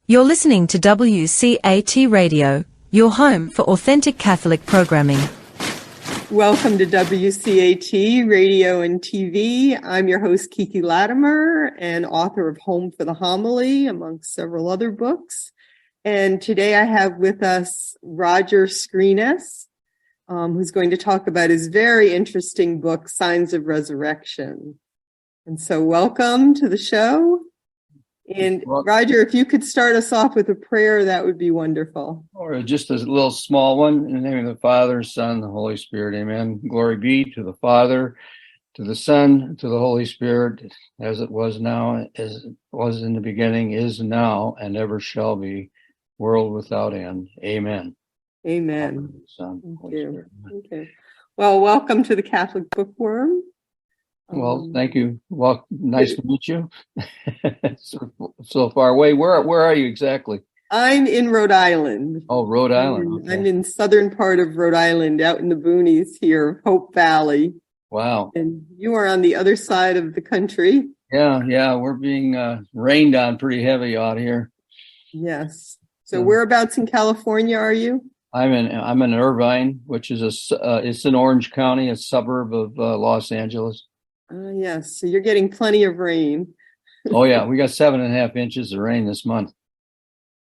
You're listening to WCAT Radio, your home for authentic Catholic programming. Welcome to WCAT Radio and TV. I'm your host, Kiki Latimer, and author of Home for the Homily, amongst several other books. And today I have with us Roger Skrenes, who's going to talk about his very interesting book, Signs of Resurrection. And so welcome to the show. And Roger, if you could start us off with a prayer, that would be wonderful. Or just a little small one. In the name of the Father, Son, and the Holy Spirit. Amen. Glory be to the Father, to the Son, to the Holy Spirit, as it was now, as it was in the beginning, is now, and ever shall be, world without end. Amen. Amen. Son, Thank Holy you. Spirit. Okay. Well, welcome to the Catholic Bookworm. Well, thank you. Well, nice to meet you. so far away. Where are you exactly? I'm in Rhode Island. Oh, Rhode Island. Okay. I'm in southern part of Rhode Island, out in the boonies here, Hope Valley. Wow. And you are on the other side of the country. Yeah. We're being rained on pretty heavy out here. Yes. So whereabouts in California are you? I'm in Irvine, which is it's in Orange County, a suburb of Los Angeles. Yes. So you're getting plenty of rain. Oh yeah, we got 7.5 inches of rain this month,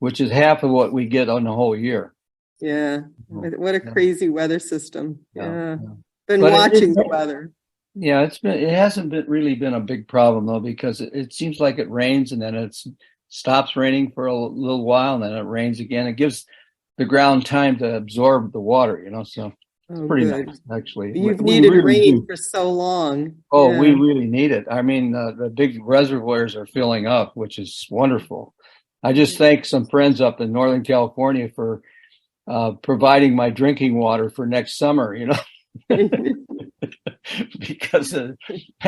which is half of what we get on the whole year. Yeah. What a crazy weather system. Yeah. Been But watching the weather. Yeah, it hasn't really been a big problem though, because it seems like it rains and then it stops raining for a little while and then it rains again. It gives the ground time to absorb the water, so it's pretty nice, actually. You've needed rain for so long. Oh, yeah. We really need it. I mean, the big reservoirs are filling up, which is wonderful. I just thank some friends up in Northern California for providing my drinking water for next summer, because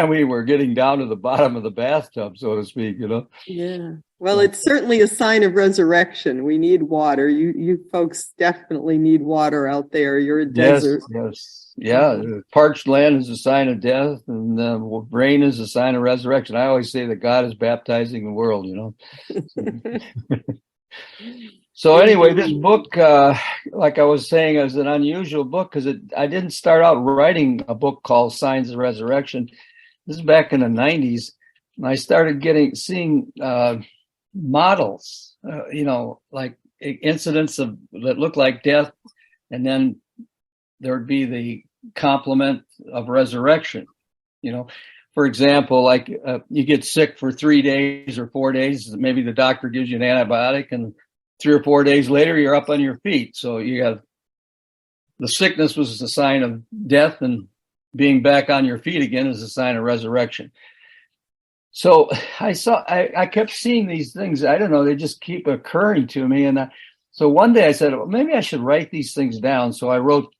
we were getting down to the bottom of the bathtub, so to speak, Yeah. Well, it's certainly a sign of resurrection. We need water. You folks definitely need water out there. You're a desert. Yes. Yeah. Parched land is a sign of death, and rain is a sign of resurrection. I always say that God is baptizing the world, So anyway, this book, like I was saying, is an unusual book because I didn't start out writing a book called Signs of Resurrection. This is back in the 90s, and I started seeing models, like incidents that look like death, and then there would be the complement of resurrection. For example, like you get sick for 3 days or 4 days, maybe the doctor gives you an antibiotic, and 3 or 4 days later, you're up on your feet. So you have the sickness was a sign of death, and being back on your feet again is a sign of resurrection. So I kept seeing these things. I don't know, they just keep occurring to me. And so one day I said, well, maybe I should write these things down. So I wrote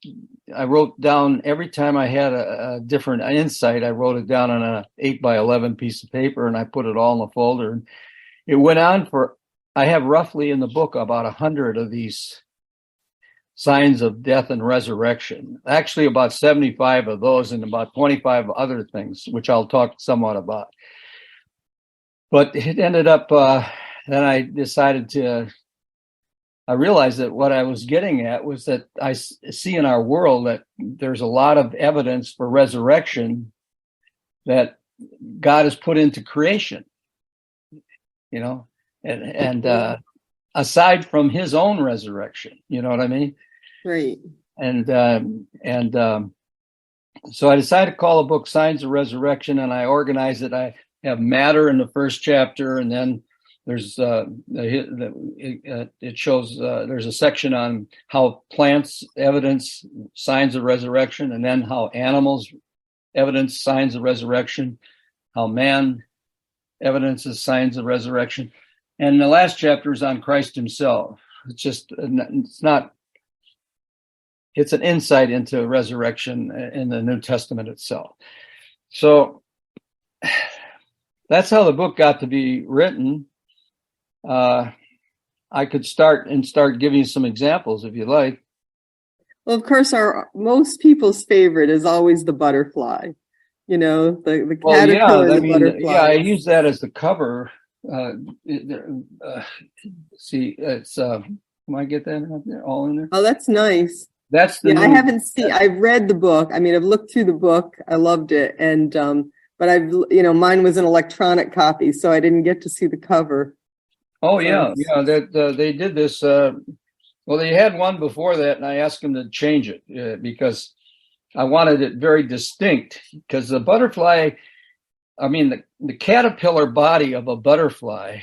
down every time I had a different insight. I wrote it down on an 8x11 piece of paper, and I put it all in a folder. And it went on I have roughly in the book about 100 of these signs of death and resurrection. Actually, about 75 of those and about 25 other things, which I'll talk somewhat about. But it ended up, then I realized that what I was getting at was that I see in our world that there's a lot of evidence for resurrection that God has put into creation, and aside from his own resurrection, you know what I mean? Right. And so I decided to call the book Signs of Resurrection, and I organized it. I have matter in the first chapter, and then there's it shows there's a section on how plants evidence signs of resurrection, and then how animals evidence signs of resurrection, how man evidences signs of resurrection. And the last chapter is on Christ himself. It's an insight into resurrection in the New Testament itself. So that's how the book got to be written. I could start giving you some examples if you like. Well, of course, most people's favorite is always the butterfly. The caterpillar, the butterfly. Yeah, I use that as the cover uh, see, it's can I get that up there, all in there? Oh, that's nice. That's the Yeah, I new. haven't seen, I've read the book. I mean, I've looked through the book. I loved it. And, but mine was an electronic copy, so I didn't get to see the cover. Oh So yeah, yeah. That they did this. Well, they had one before that, and I asked them to change it because I wanted it very distinct. Because the butterfly, I mean, the caterpillar body of a butterfly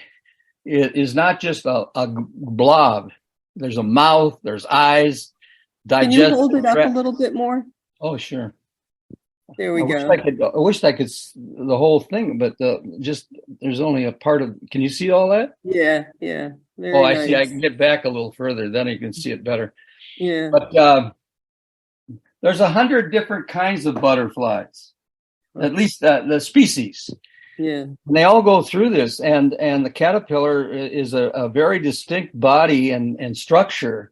is not just a blob. There's a mouth, there's eyes, can you digestive hold it up a tract. little bit more? Oh, sure. There we I wish go. I could. I wish I could the whole thing, but just there's only a part of. Can you see all that? Yeah, yeah. Very Oh, I nice. see. I can get back a little further, then you can see it better. Yeah. But there's 100 different kinds of butterflies, at least the species. Yeah. And they all go through this, and the caterpillar is a very distinct body and structure.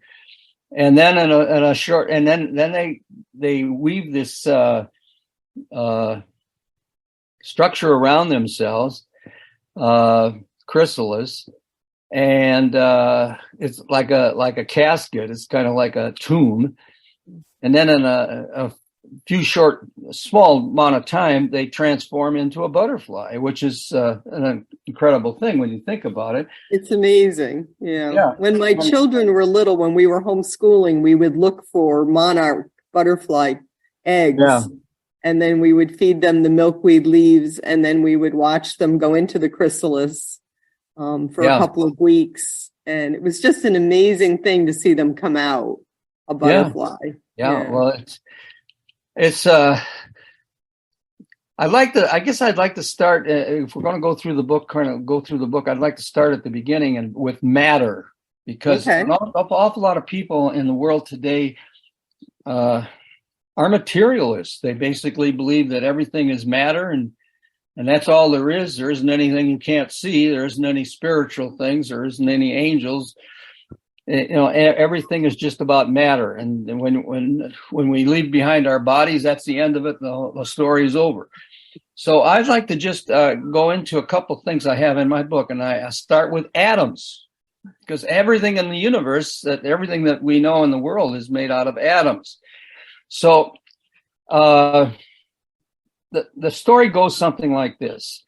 And then in a short, and then they weave this structure around themselves, chrysalis, and it's like a casket. It's kind of like a tomb. And then in a small amount of time, they transform into a butterfly, which is an incredible thing when you think about it. It's amazing. Yeah. Yeah. When my children were little, when we were homeschooling, we would look for monarch butterfly eggs. Yeah. And then we would feed them the milkweed leaves, and then we would watch them go into the chrysalis for a couple of weeks. And it was just an amazing thing to see them come out, a butterfly. Yeah. Well, it's I guess I'd like to start, if we're going to go through the book, I'd like to start at the beginning and with matter, because an awful lot of people in the world today are materialists. They basically believe that everything is matter, and that's all there is. There isn't anything you can't see. There isn't any spiritual things. There isn't any angels. Everything is just about matter. And when we leave behind our bodies, that's the end of it. The story is over. So I'd like to just go into a couple things I have in my book, and I start with atoms, because everything in the universe, everything that we know in the world, is made out of atoms. So the story goes something like this.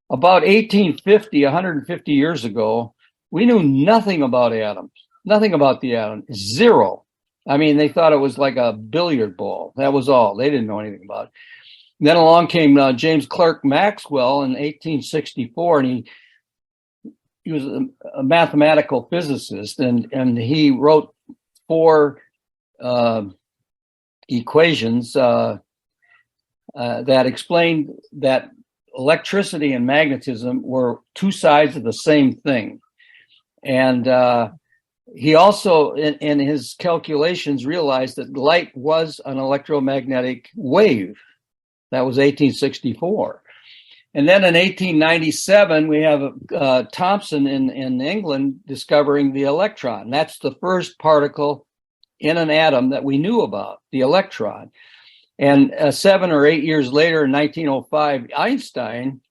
About 150 years ago, we knew nothing about atoms, nothing about the atom, zero. I mean, they thought it was like a billiard ball. That was all. They didn't know anything about it. And then along came James Clerk Maxwell in 1864, and he was a mathematical physicist, and he wrote 4 equations that explained that electricity and magnetism were 2 sides of the same thing. And he also, in his calculations, realized that light was an electromagnetic wave. That was 1864. And then in 1897, we have Thomson in England discovering the electron. That's the first particle in an atom that we knew about, the electron. And 7 or 8 years later, in 1905, Einstein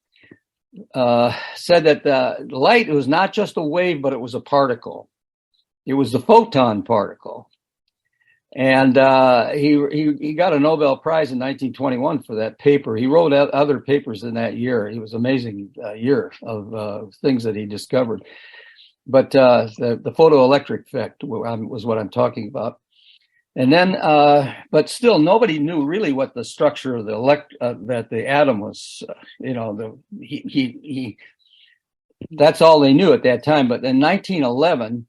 said that the light was not just a wave, but it was a particle. It was the photon particle. And he got a Nobel Prize in 1921 for that paper. He wrote other papers in that year. It was an amazing year of things that he discovered. But the photoelectric effect was what I'm talking about. And then, but still, nobody knew really what the structure of that the atom was. That's all they knew at that time. But in 1911,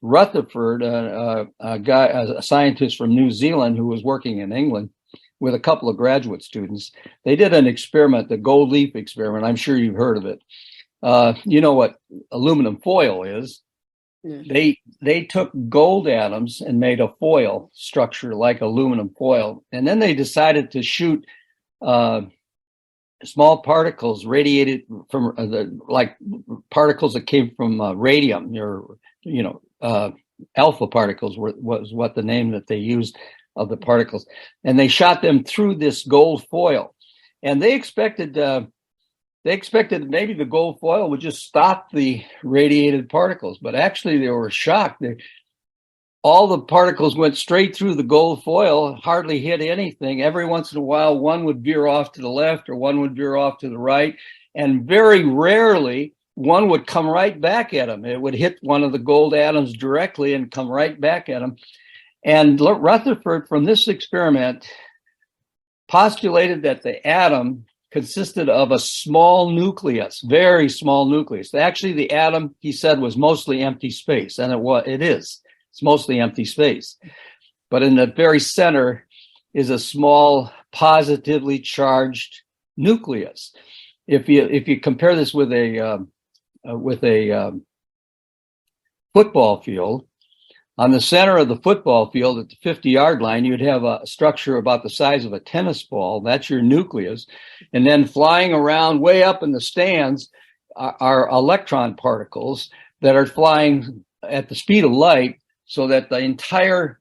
Rutherford, a scientist from New Zealand who was working in England with a couple of graduate students, they did an experiment, the gold leaf experiment. I'm sure you've heard of it. You know what aluminum foil is. Yeah. They took gold atoms and made a foil structure like aluminum foil, and then they decided to shoot small particles radiated from like particles that came from radium, or alpha particles was what the name that they used of the particles, and they shot them through this gold foil, and they expected they expected maybe the gold foil would just stop the radiated particles, but actually they were shocked. All the particles went straight through the gold foil, hardly hit anything. Every once in a while, one would veer off to the left or one would veer off to the right. And very rarely, one would come right back at them. It would hit one of the gold atoms directly and come right back at them. And Rutherford, from this experiment, postulated that the atom consisted of a small nucleus, very small nucleus. Actually, the atom, he said, was mostly empty space, and it is. It's mostly empty space. But in the very center is a small positively charged nucleus. If you compare this with a football field, on the center of the football field at the 50-yard line, you'd have a structure about the size of a tennis ball. That's your nucleus. And then flying around way up in the stands are electron particles that are flying at the speed of light, so that the entire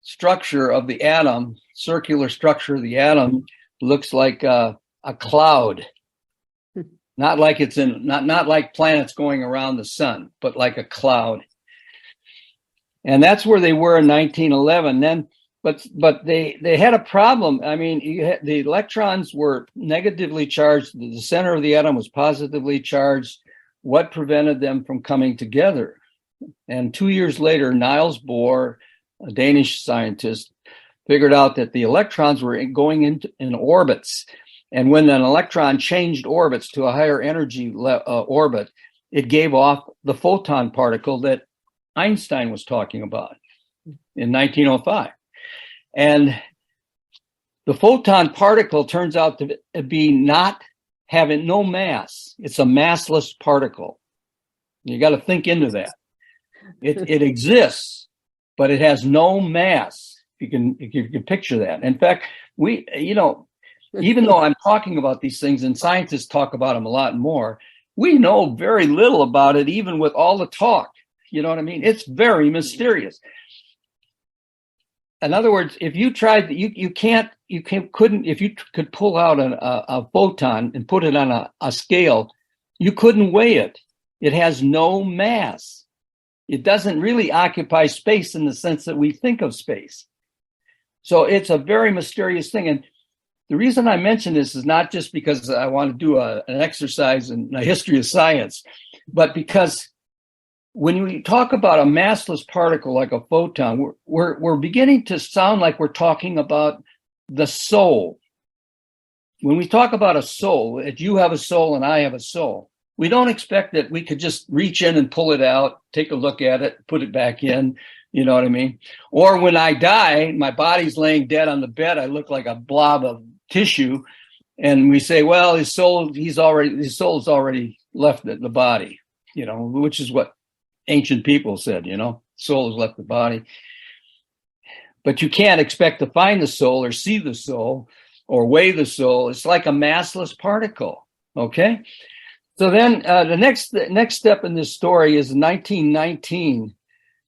structure of the atom, circular structure of the atom, looks like a cloud. Not like it's not like planets going around the sun, but like a cloud. And that's where they were in 1911. Then, but they had a problem. I mean, the electrons were negatively charged. The center of the atom was positively charged. What prevented them from coming together? And 2 years later, Niels Bohr, a Danish scientist, figured out that the electrons were going in orbits. And when an electron changed orbits to a higher energy orbit, it gave off the photon particle that Einstein was talking about in 1905. And the photon particle turns out to be not having no mass. It's a massless particle. You got to think into that. It exists, but it has no mass. If you can picture that. In fact, even though I'm talking about these things and scientists talk about them a lot more, we know very little about it, even with all the talk. You know what I mean? It's very mysterious. In other words, if you tried, couldn't, if you could pull out a photon and put it on a scale, you couldn't weigh it. It has no mass. It doesn't really occupy space in the sense that we think of space. So it's a very mysterious thing. And the reason I mention this is not just because I want to do an exercise in a history of science, but because when we talk about a massless particle like a photon, we're beginning to sound like we're talking about the soul. When we talk about a soul, that you have a soul and I have a soul, we don't expect that we could just reach in and pull it out, take a look at it, put it back in. You know what I mean? Or when I die, my body's laying dead on the bed, I look like a blob of tissue, and we say, well, his soul's already left the body, which is what ancient people said, soul has left the body. But you can't expect to find the soul or see the soul or weigh the soul. It's like a massless particle. Okay. So then the next step in this story is 1919.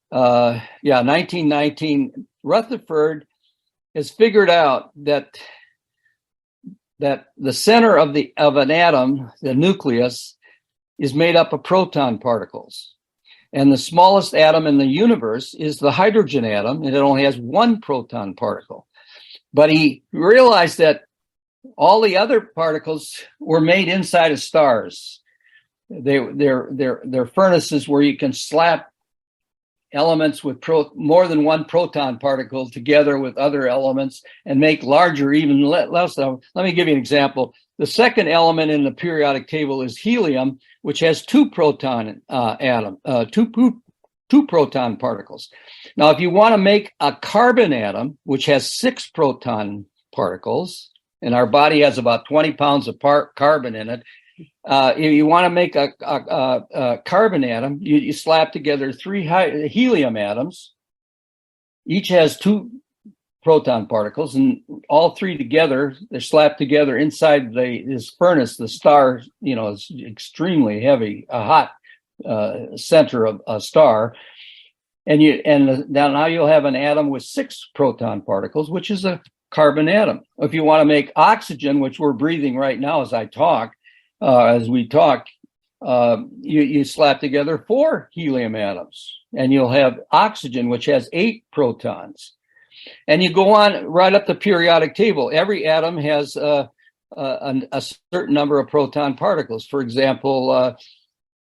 1919. Rutherford has figured out that the center of an atom, the nucleus, is made up of proton particles. And the smallest atom in the universe is the hydrogen atom, and it only has one proton particle. But he realized that all the other particles were made inside of stars. They're furnaces where you can slap elements with more than one proton particle together with other elements and make larger, even less. Let me give you an example. The second element in the periodic table is helium, which has two proton particles. Now, if you want to make a carbon atom, which has 6 proton particles, and our body has about 20 pounds of carbon in it, if you want to make a carbon atom, you slap together 3 helium atoms. Each has 2 proton particles, and all 3 together, they're slapped together inside this furnace. The star, is extremely heavy, a hot center of a star. And now you'll have an atom with 6 proton particles, which is a carbon atom. If you want to make oxygen, which we're breathing right now as I talk, as we talk, you slap together 4 helium atoms, and you'll have oxygen, which has 8 protons. And you go on right up the periodic table. Every atom has a certain number of proton particles. For example,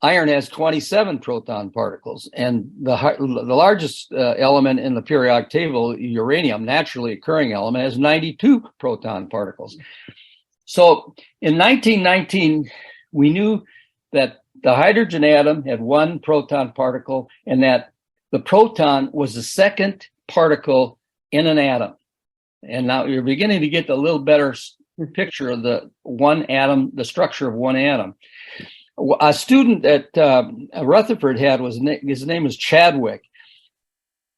iron has 27 proton particles, and the largest element in the periodic table, uranium, naturally occurring element, has 92 proton particles. So in 1919, we knew that the hydrogen atom had 1 proton particle, and that the proton was the second particle in an atom. And now you're beginning to get a little better picture of the one atom, the structure of one atom. A student at Rutherford his name was Chadwick.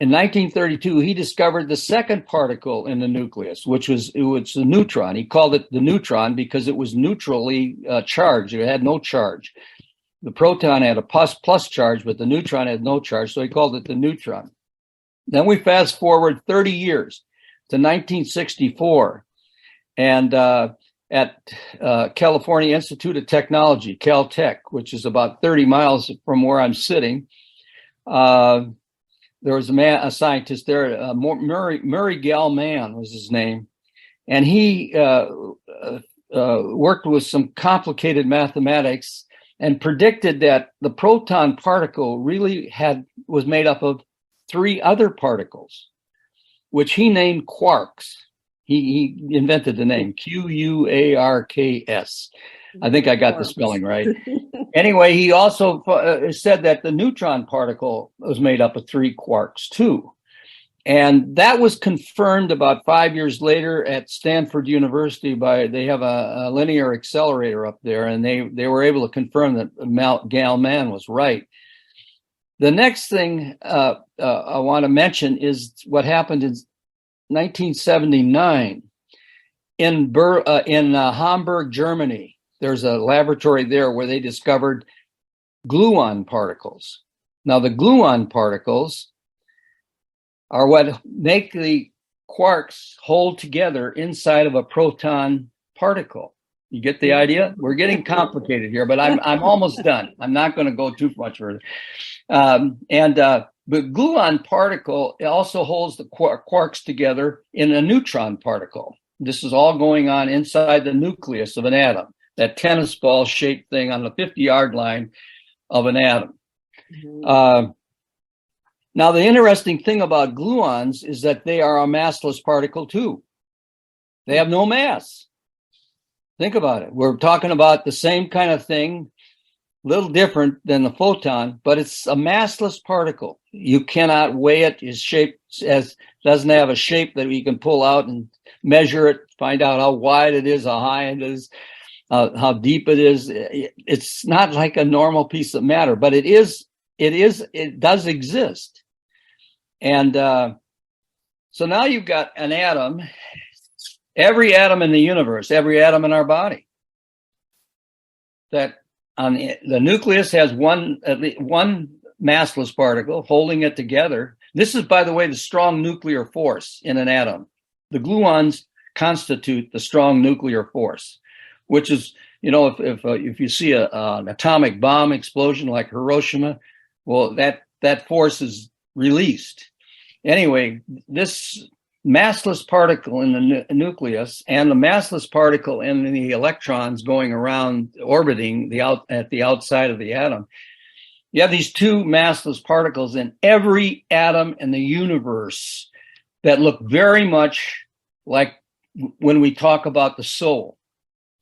In 1932, he discovered the second particle in the nucleus, which was the neutron. He called it the neutron because it was neutrally charged. It had no charge. The proton had a plus charge, but the neutron had no charge, so he called it the neutron. Then we fast forward 30 years to 1964, and at California Institute of Technology, Caltech, which is about 30 miles from where I'm sitting, there was a scientist there, Murray Gell-Mann was his name, and he worked with some complicated mathematics and predicted that the proton particle really was made up of 3 other particles, which he named quarks. He invented the name Quarks. I think I got the spelling right. Anyway, he also said that the neutron particle was made up of 3 quarks too. And that was confirmed about 5 years later at Stanford University they have a linear accelerator up there, and they were able to confirm that Gell-Mann was right. The next thing I want to mention is what happened in 1979 in Hamburg, Germany. There's a laboratory there where they discovered gluon particles. Now, the gluon particles are what make the quarks hold together inside of a proton particle. You get the idea? We're getting complicated here, but I'm almost done. I'm not going to go too much further. But gluon particle also holds the quarks together in a neutron particle. This is all going on inside the nucleus of an atom, that tennis ball shaped thing on the 50-yard line of an atom. Mm-hmm. Now, the interesting thing about gluons is that they are a massless particle too. They have no mass. Think about it. We're talking about the same kind of thing, a little different than the photon, but it's a massless particle. You cannot weigh it. Its shape doesn't have a shape that you can pull out and measure it, find out how wide it is, how high it is, how deep it is. It's not like a normal piece of matter, but it does exist. And so now you've got an atom, every atom in the universe, every atom in our body, that on the nucleus has at least one massless particle holding it together. This is, by the way, the strong nuclear force in an atom. The gluons constitute the strong nuclear force, which is, if you see an atomic bomb explosion like Hiroshima, well, that force is released. Anyway, this massless particle in the nucleus and the massless particle in the electrons going around orbiting at the outside of the atom, you have these 2 massless particles in every atom in the universe that look very much like when we talk about the soul.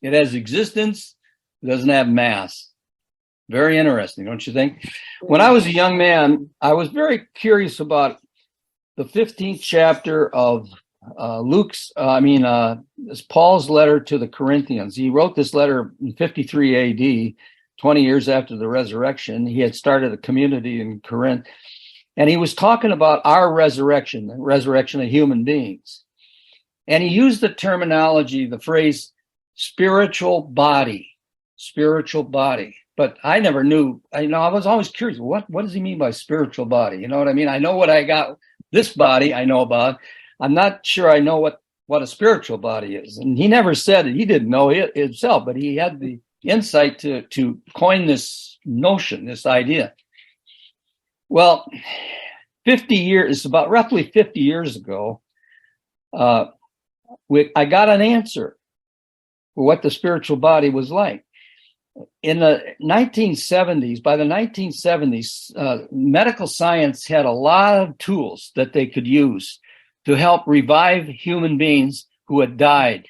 It has existence, it doesn't have mass. Very interesting, don't you think? When I was a young man, I was very curious about the 15th chapter of Paul's letter to the Corinthians. He wrote this letter in 53 AD, 20 years after the resurrection. He had started a community in Corinth, and he was talking about our resurrection, the resurrection of human beings. And he used the terminology, the phrase spiritual body. But I never knew, I was always curious, what does he mean by spiritual body? You know what I mean? I know what I got, this body I know about. I'm not sure I know what a spiritual body is. And he never said it. He didn't know it himself, but he had the insight to coin this notion, this idea. Well, 50 years, about roughly 50 years ago, I got an answer for what the spiritual body was like. In the 1970s, by the 1970s, medical science had a lot of tools that they could use to help revive human beings who had died.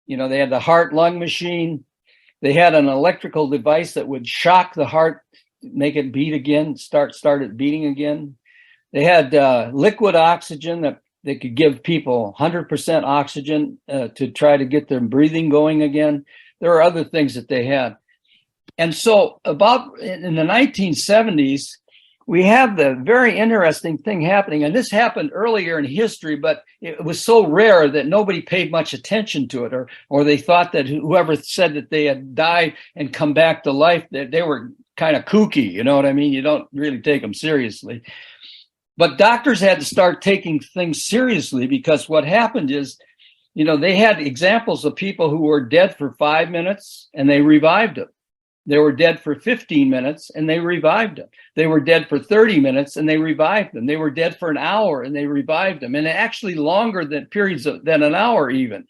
You know, they had the heart-lung machine. They had an electrical device that would shock the heart, make it beat again, start it beating again. They had liquid oxygen that they could give people 100% oxygen to try to get their breathing going again. There are other things that they had. And so about in the 1970s, we have the very interesting thing happening. And this happened earlier in history, but it was so rare that nobody paid much attention to it, or they thought that whoever said that they had died and come back to life, that they were kind of kooky. You know what I mean? You don't really take them seriously. But doctors had to start taking things seriously, because what happened is, you know, they had examples of people who were dead for 5 minutes and they revived them. They were dead for 15 minutes and they revived them. They were dead for 30 minutes and they revived them. They were dead for an hour and they revived them, and actually longer than periods than an hour even.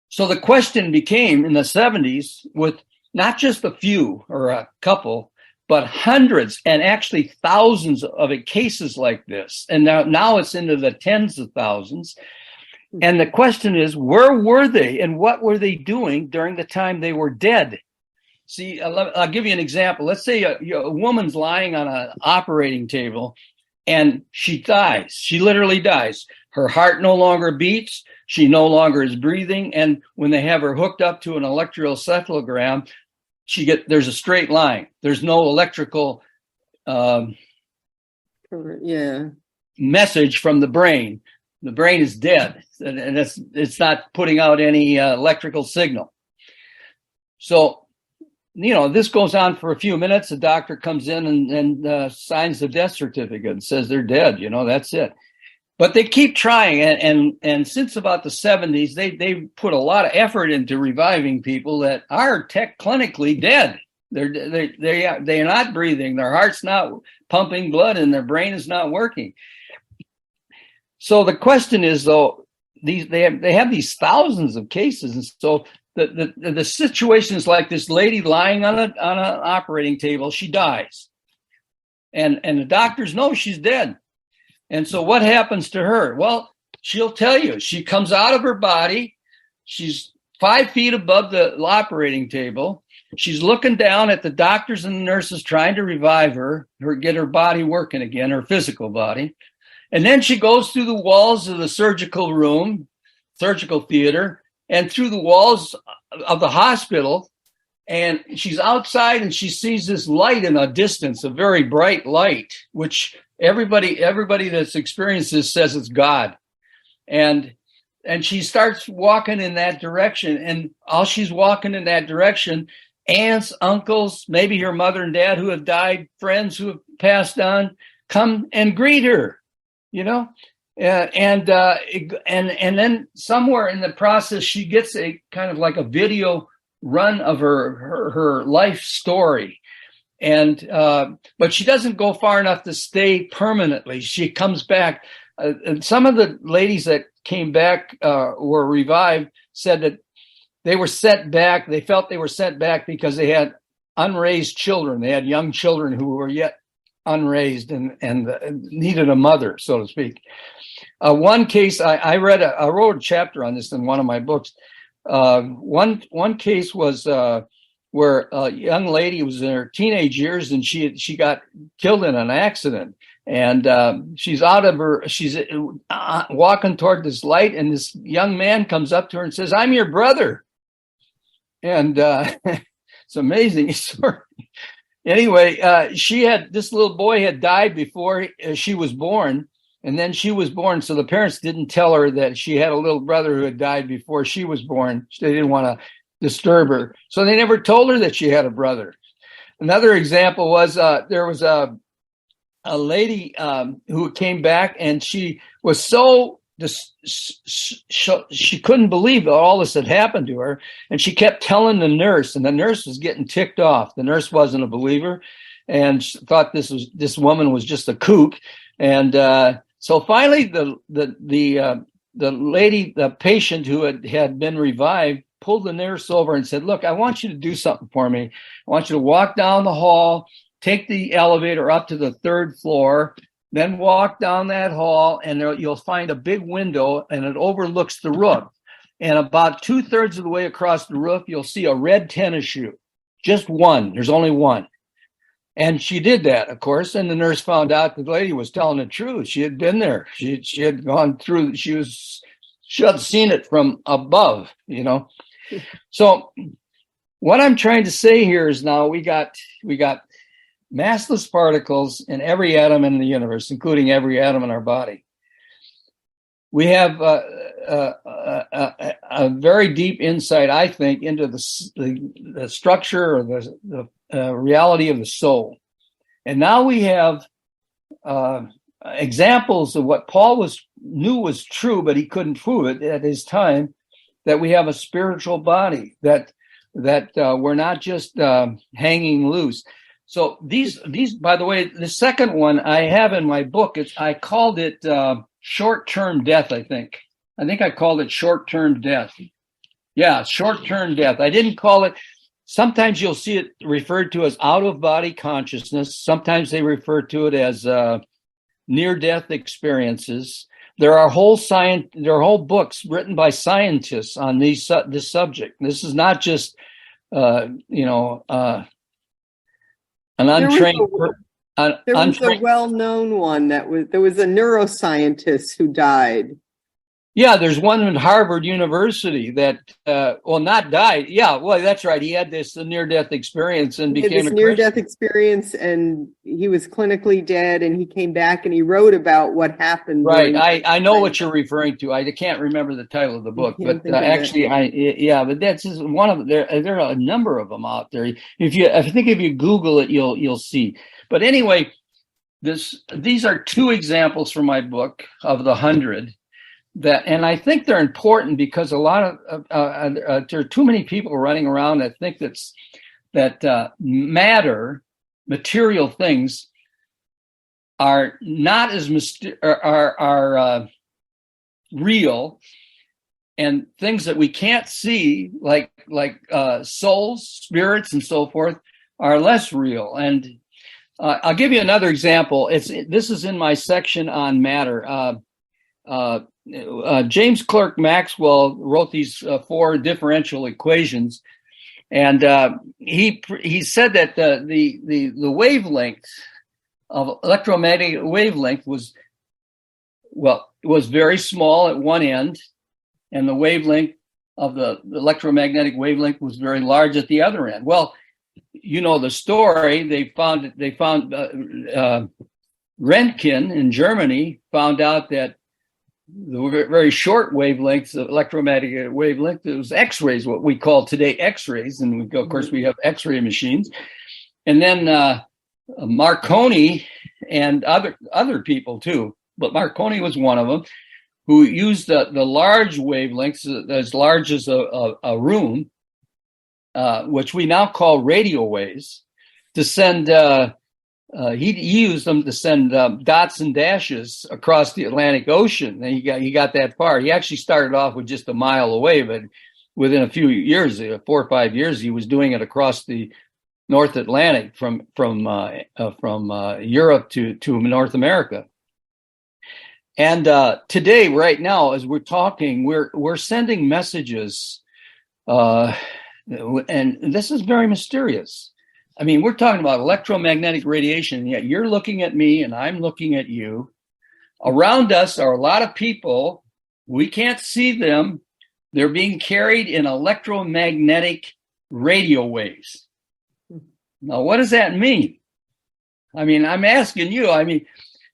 So the question became in the 70s, with not just a few or a couple, but hundreds and actually thousands of cases like this. And now it's into the tens of thousands. And the question is, where were they and what were they doing during the time they were dead? See, I'll give you an example. Let's say a woman's lying on an operating table and she dies. She literally dies. Her heart no longer beats. She no longer is breathing. And when they have her hooked up to an electroencephalogram, there's a straight line. There's no electrical message from the brain. The brain is dead, and it's not putting out any electrical signal. So, you know, this goes on for a few minutes. The doctor comes in and signs the death certificate and says they're dead. You know, that's it. But they keep trying, and since about the 70s, they put a lot of effort into reviving people that are clinically dead. They're not breathing. Their heart's not pumping blood, and their brain is not working. So the question is, though, they have these thousands of cases, and so the situation is like this lady lying on an operating table. She dies, and the doctors know she's dead. And so what happens to her? Well, she'll tell you. She comes out of her body. She's 5 feet above the operating table. She's looking down at the doctors and the nurses trying to revive her, get her body working again, her physical body. And then she goes through the walls of the surgical theater, and through the walls of the hospital. And she's outside and she sees this light in a distance, a very bright light, which everybody that's experienced this says it's God. And she starts walking in that direction. And while she's walking in that direction, aunts, uncles, maybe her mother and dad who have died, friends who have passed on, come and greet her, you know. And then somewhere in the process, she gets a kind of like a video run of her life story. And but she doesn't go far enough to stay permanently. She comes back. And some of the ladies that came back were revived said that they were sent back. They felt they were sent back because they had unraised children. They had young children who were yet unraised and needed a mother, so to speak. One case I wrote a chapter on this in one of my books. One case was where a young lady was in her teenage years and she got killed in an accident, and she's walking toward this light, and this young man comes up to her and says, "I'm your brother." And it's amazing story. Anyway, this little boy had died before she was born. And then she was born, so the parents didn't tell her that she had a little brother who had died before she was born. They didn't want to disturb her. So they never told her that she had a brother. Another example was there was a lady who came back, and she was so she couldn't believe that all this had happened to her, and she kept telling the nurse, and the nurse was getting ticked off. The nurse wasn't a believer, and she thought this woman was just a kook. And so finally, the lady, the patient who had been revived, pulled the nurse over and said, "Look, I want you to do something for me. I want you to walk down the hall, take the elevator up to the 3rd floor, then walk down that hall, and you'll find a big window, and it overlooks the roof. And about 2/3 of the way across the roof, you'll see a red tennis shoe. Just one. There's only one." And she did that, of course, and the nurse found out the lady was telling the truth. She had been there. She had gone through. She had seen it from above, So what I'm trying to say here is now we got massless particles in every atom in the universe, including every atom in our body. We have a very deep insight, I think, into the structure or the reality of the soul. And now we have examples of what Paul knew was true, but he couldn't prove it at his time, that we have a spiritual body, that we're not just hanging loose. So these, by the way, the second one I have in my book, I called it short-term death, I think. I called it short-term death. Yeah, short-term death. I didn't call it. Sometimes you'll see it referred to as out-of-body consciousness. Sometimes they refer to it as near-death experiences. There are whole books written by scientists on this subject. This is not just an untrained. There was a well-known one there was a neuroscientist who died. Yeah, there's one in Harvard University that, not died. Yeah, well, that's right. He had this near-death experience and became a near-death experience, and he was clinically dead, and he came back and he wrote about what happened. Right. I know what you're referring to. I can't remember the title of the book, but actually, but that's just one of there are a number of them out there. If you Google it, you'll see. But anyway, these are 2 examples from my book of the 100. And I think they're important because a lot of there are too many people running around that think that material things are not as real, and things that we can't see, like souls, spirits, and so forth, are less real. And I'll give you another example. This is in my section on matter. James Clerk Maxwell wrote these 4 differential equations, and he said that the wavelength of electromagnetic wavelength was very small at one end, and the wavelength of the electromagnetic wavelength was very large at the other end. Well, you know the story. They found Röntgen in Germany found out that the very short wavelengths of electromagnetic wavelength, it was X-rays, what we call today X-rays, and of course we have X-ray machines. And then Marconi and other people too, but Marconi was one of them, who used the large wavelengths, as large as a room, which we now call radio waves, to send. He used them to send dots and dashes across the Atlantic Ocean. And he got that far. He actually started off with just a mile away, but within a few years, 4 or 5 years, he was doing it across the North Atlantic from Europe to North America. And today, right now, as we're talking, we're sending messages, and this is very mysterious. I mean, we're talking about electromagnetic radiation, and yet you're looking at me and I'm looking at you. Around us are a lot of people. We can't see them. They're being carried in electromagnetic radio waves. Now, what does that mean? I mean, I'm asking you. I mean,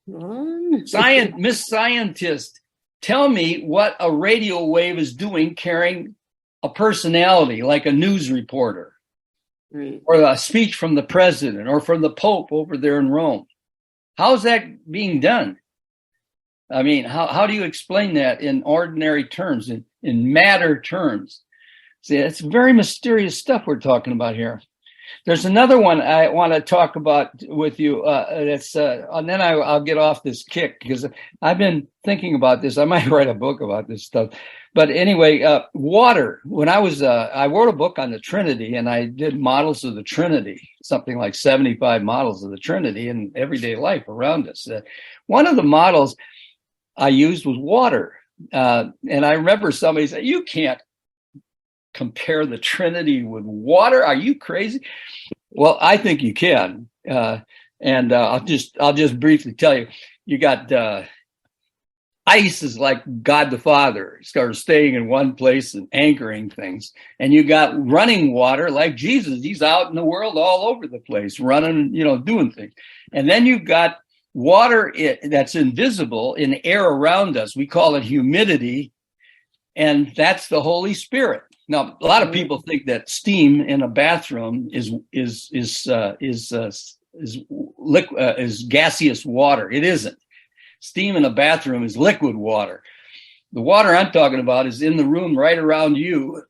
Miss Scientist, tell me what a radio wave is doing carrying a personality like a news reporter. Right. Or a speech from the president or from the Pope over there in Rome. How's that being done? I mean, how do you explain that in ordinary terms, in matter terms? See, it's very mysterious stuff we're talking about here. There's another one I want to talk about with you. And then I'll get off this kick because I've been thinking about this. I might write a book about this stuff. But anyway, water. When I wrote a book on the Trinity, and I did models of the Trinity, something like 75 models of the Trinity in everyday life around us. One of the models I used was water. And I remember somebody said, "You can't compare the Trinity with water. Are you crazy?" Well, I think you can. And I'll just briefly tell you, you got ice is like God the Father, started staying in one place and anchoring things. And you got running water like Jesus. He's out in the world all over the place, running, doing things. And then you've got water that's invisible in the air around us. We call it humidity. And that's the Holy Spirit. Now, a lot of people think that steam in a bathroom is gaseous water. It isn't. Steam in a bathroom is liquid water. The water I'm talking about is in the room right around you.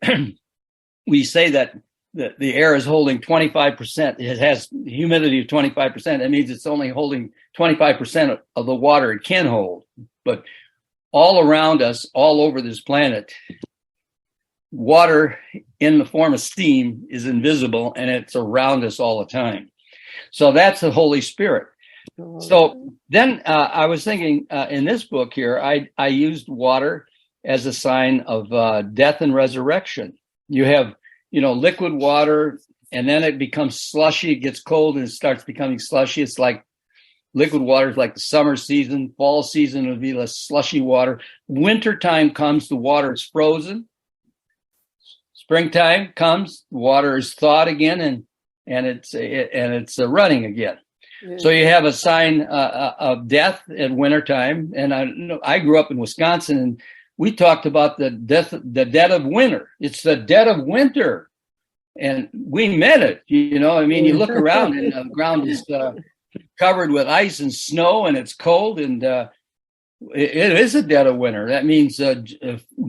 We say that the air is holding 25%. It has humidity of 25%. That means it's only holding 25% of the water it can hold. But all around us, all over this planet, water in the form of steam is invisible, and it's around us all the time. So that's the Holy Spirit. So then I was thinking in this book here, I used water as a sign of death and resurrection. You have, liquid water, and then it becomes slushy. It gets cold and it starts becoming slushy. It's like liquid water is like the summer season. Fall season would be less slushy water. Wintertime comes, the water is frozen. Springtime comes, the water is thawed again, and it's running again. Yeah. So you have a sign of death at wintertime. And I grew up in Wisconsin, and we talked about the dead of winter. It's the dead of winter, and we meant it. You look around and the ground is covered with ice and snow, and it's cold, and it is a dead of winter. That means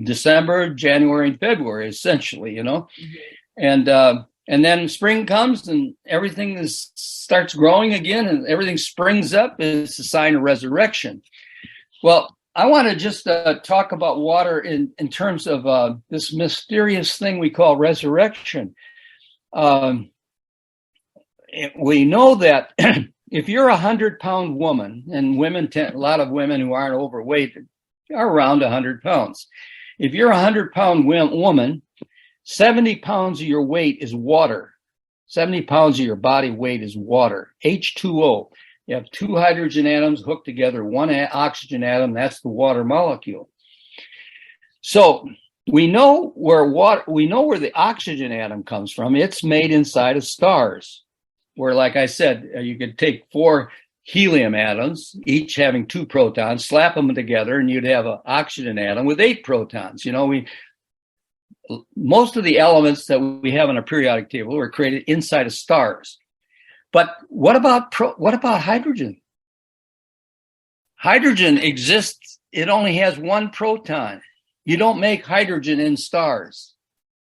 December, January, and February, essentially. Mm-hmm. And then spring comes and everything starts growing again, and everything springs up. It's a sign of resurrection. Well, I want to just talk about water in terms of this mysterious thing we call resurrection. We know that if you're 100-pound woman, and a lot of women who aren't overweight are around 100 pounds. If you're a 100-pound woman, 70 pounds of your weight is water. 70 pounds of your body weight is water, H2O. You have two hydrogen atoms hooked together, one oxygen atom, that's the water molecule. So we know where the oxygen atom comes from. It's made inside of stars, where, like I said, you could take 4 helium atoms, each having 2 protons, slap them together, and you'd have an oxygen atom with 8 protons. Most of the elements that we have on a periodic table were created inside of stars. But what about hydrogen? Hydrogen exists. It only has 1 proton. You don't make hydrogen in stars.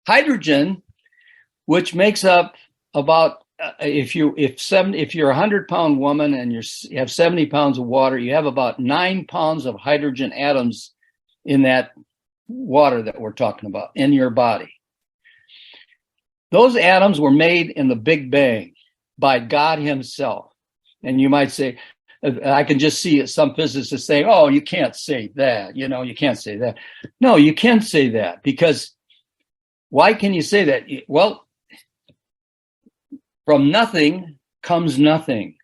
Hydrogen, which makes up about if you're a 100-pound woman and you have 70 pounds of water, you have about 9 pounds of hydrogen atoms in that water that we're talking about in your body. Those atoms were made in the Big Bang by God himself. And you might say, I can just see some physicists saying, "Oh, you can't say that. You can't say that." No, you can say that, because why can you say that? Well, from nothing comes nothing.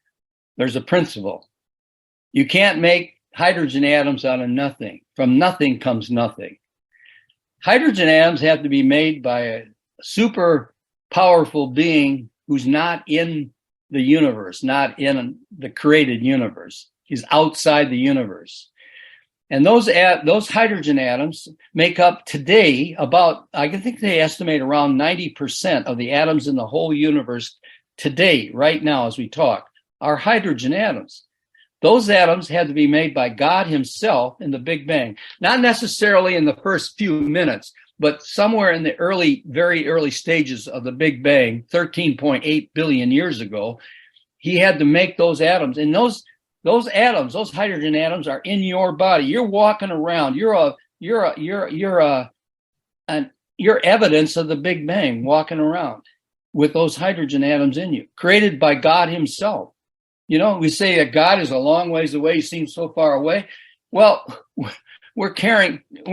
There's a principle. You can't make hydrogen atoms out of nothing. From nothing comes nothing. Hydrogen atoms have to be made by a super powerful being who's not in the universe, not in the created universe. He's outside the universe. And those hydrogen atoms make up today about, I think they estimate around 90% of the atoms in the whole universe today, right now as we talk, are hydrogen atoms. those atoms had to be made by God himself in the Big Bang. Not necessarily in the first few minutes, but somewhere in the very early stages of the Big Bang, 13.8 billion years ago, he had to make those atoms. And those atoms, those hydrogen atoms, are in your body. You're walking around. You're evidence of the Big Bang, walking around with those hydrogen atoms in you, created by God himself. You know, we say that God is a long ways away. He seems so far away. Well, we're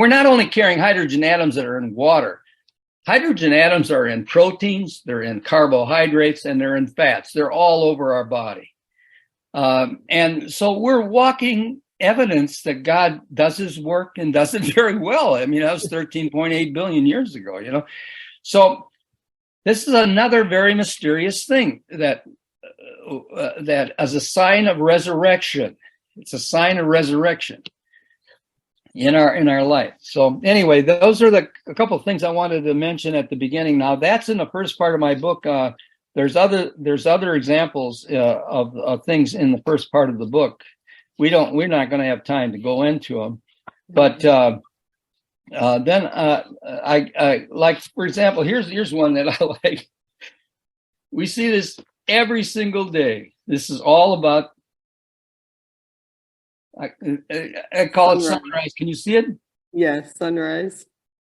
not only carrying hydrogen atoms that are in water. Hydrogen atoms are in proteins, they're in carbohydrates, and they're in fats. They're all over our body. And so we're walking evidence that God does his work and does it very well. I mean, that was 13.8 billion years ago, you know. So this is another very mysterious thing that as a sign of resurrection. It's a sign of resurrection in our life. So anyway, those are a couple of things I wanted to mention at the beginning. Now that's in the first part of my book. There's other examples of things in the first part of the book. We're not going to have time to go into them, but then I like, for example, here's one that I like. We see this every single day. This is all about. I call it sunrise. Can you see it? Yes, sunrise.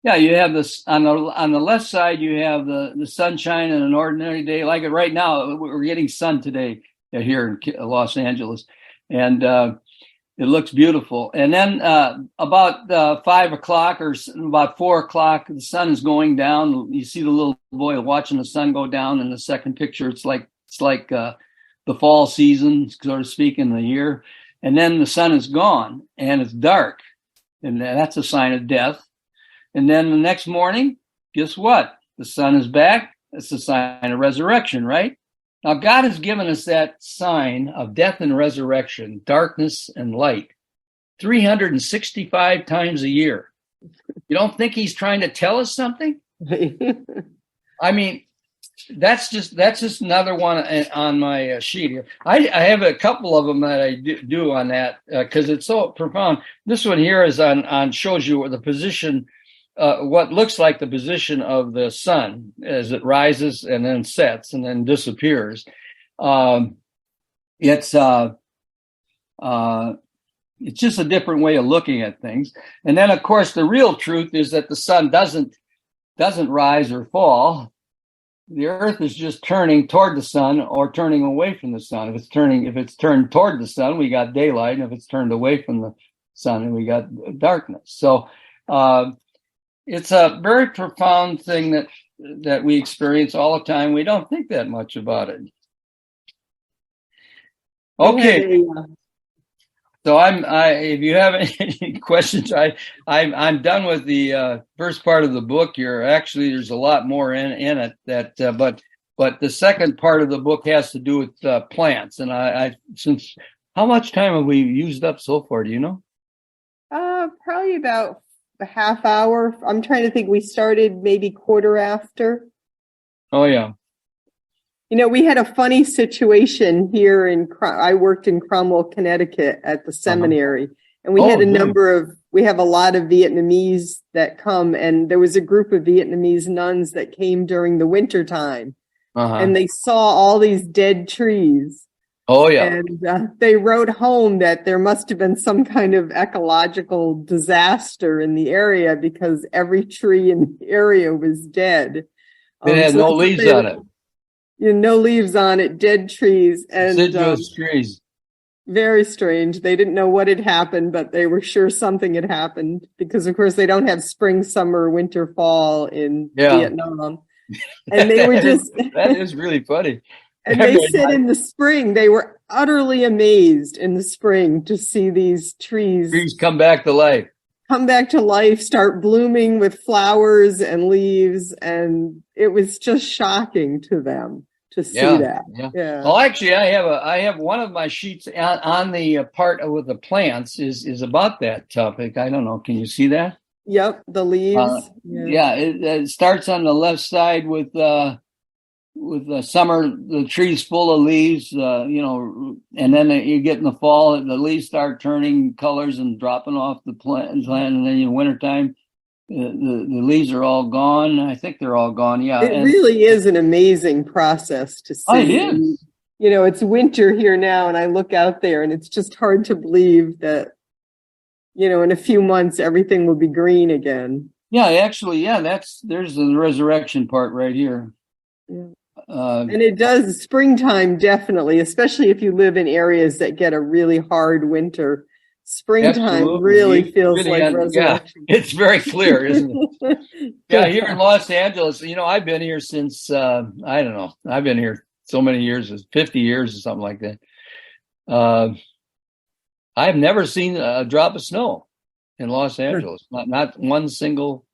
Yeah, you have this on the left side. You have the sunshine in an ordinary day, like it right now. We're getting sun today here in Los Angeles, and it looks beautiful. And then about 5 o'clock or about 4 o'clock, the sun is going down. You see the little boy watching the sun go down. In the second picture, it's like the fall season, so to speak, in the year. And then the sun is gone and it's dark, and that's a sign of death. And then the next morning, guess what? The sun is back. It's a sign of resurrection, right? Now, God has given us that sign of death and resurrection, darkness and light, 365 times a year. You don't think he's trying to tell us something? I mean, that's just another one on my sheet here. I have a couple of them that I do on that because it's so profound. This one here is on shows you the position, what looks like the position of the sun as it rises and then sets and then disappears. It's just a different way of looking at things. And then, of course, the real truth is that the sun doesn't rise or fall. The earth is just turning toward the sun or turning away from the sun. If it's turned toward the sun, we got daylight. And if it's turned away from the sun, we got darkness. So it's a very profound thing that we experience all the time. We don't think that much about it. Okay. So if you have any questions, I'm done with the first part of the book here. Actually, there's a lot more in it but the second part of the book has to do with plants. And since how much time have we used up so far? Do you know? Probably about a half hour. I'm trying to think. We started maybe quarter after. Oh yeah. You know, we had a funny situation here I worked in Cromwell, Connecticut at the seminary, and we had we have a lot of Vietnamese that come, and there was a group of Vietnamese nuns that came during the winter time, and they saw all these dead trees. Oh yeah. And they wrote home that there must have been some kind of ecological disaster in the area because every tree in the area was dead. It had no leaves on it. No leaves on it, dead trees. And deciduous trees. Very strange. They didn't know what had happened, but they were sure something had happened because, of course, they don't have spring, summer, winter, fall in Vietnam. And they were that is really funny. And they said in the spring, they were utterly amazed in the spring to see these trees come back to life. Start blooming with flowers and leaves. And it was just shocking to them to see that. Yeah. Well, actually, I have one of my sheets on the part with the plants is about that topic. I don't know. Can you see that? Yep. The leaves. It starts on the left side with with the summer, the trees full of leaves, and then you get in the fall, the leaves start turning colors and dropping off the plant, and then in wintertime, the leaves are all gone. I think they're all gone. Yeah. It really is an amazing process to see. Oh, it is. It's winter here now, and I look out there, and it's just hard to believe that, in a few months, everything will be green again. Yeah, actually, there's the resurrection part right here. Yeah. And it does springtime, definitely, especially if you live in areas that get a really hard winter. Springtime Absolutely. really feels like resurrection. Yeah, it's very clear, isn't it? Yeah, here in Los Angeles, I've been here since, I don't know, I've been here so many years, 50 years or something like that. I've never seen a drop of snow in Los Angeles, not one single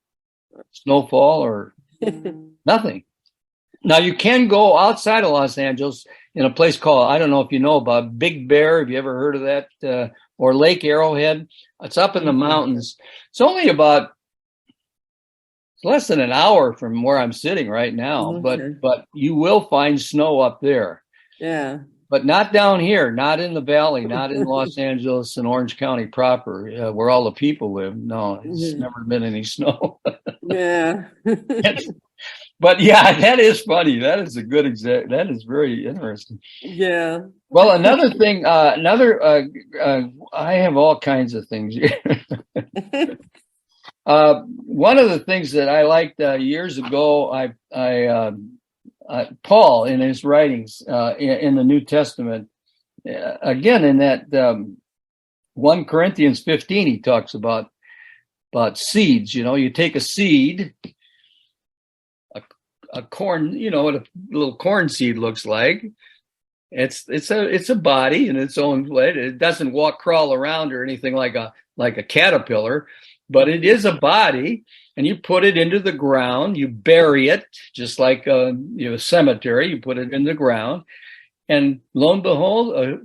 snowfall or nothing. Now, you can go outside of Los Angeles in a place called, I don't know if you know about Big Bear. Have you ever heard of that? Or Lake Arrowhead? It's up in the mountains. It's only about less than an hour from where I'm sitting right now, but you will find snow up there. Yeah. But not down here, not in the valley, not in Los Angeles and Orange County proper, where all the people live. No, it's never been any snow. Yeah. But yeah, that is funny. That is a good example. That is very interesting. Yeah. Well, another thing, I have all kinds of things here. One of the things that I liked years ago, Paul in his writings in the New Testament, again in that 1 Corinthians 15, he talks about seeds. You take a seed. A corn, what a little corn seed looks like. It's a body in its own way. It doesn't crawl around or anything like a caterpillar, but it is a body, and you put it into the ground. You bury it just like a cemetery. You put it in the ground, and lo and behold,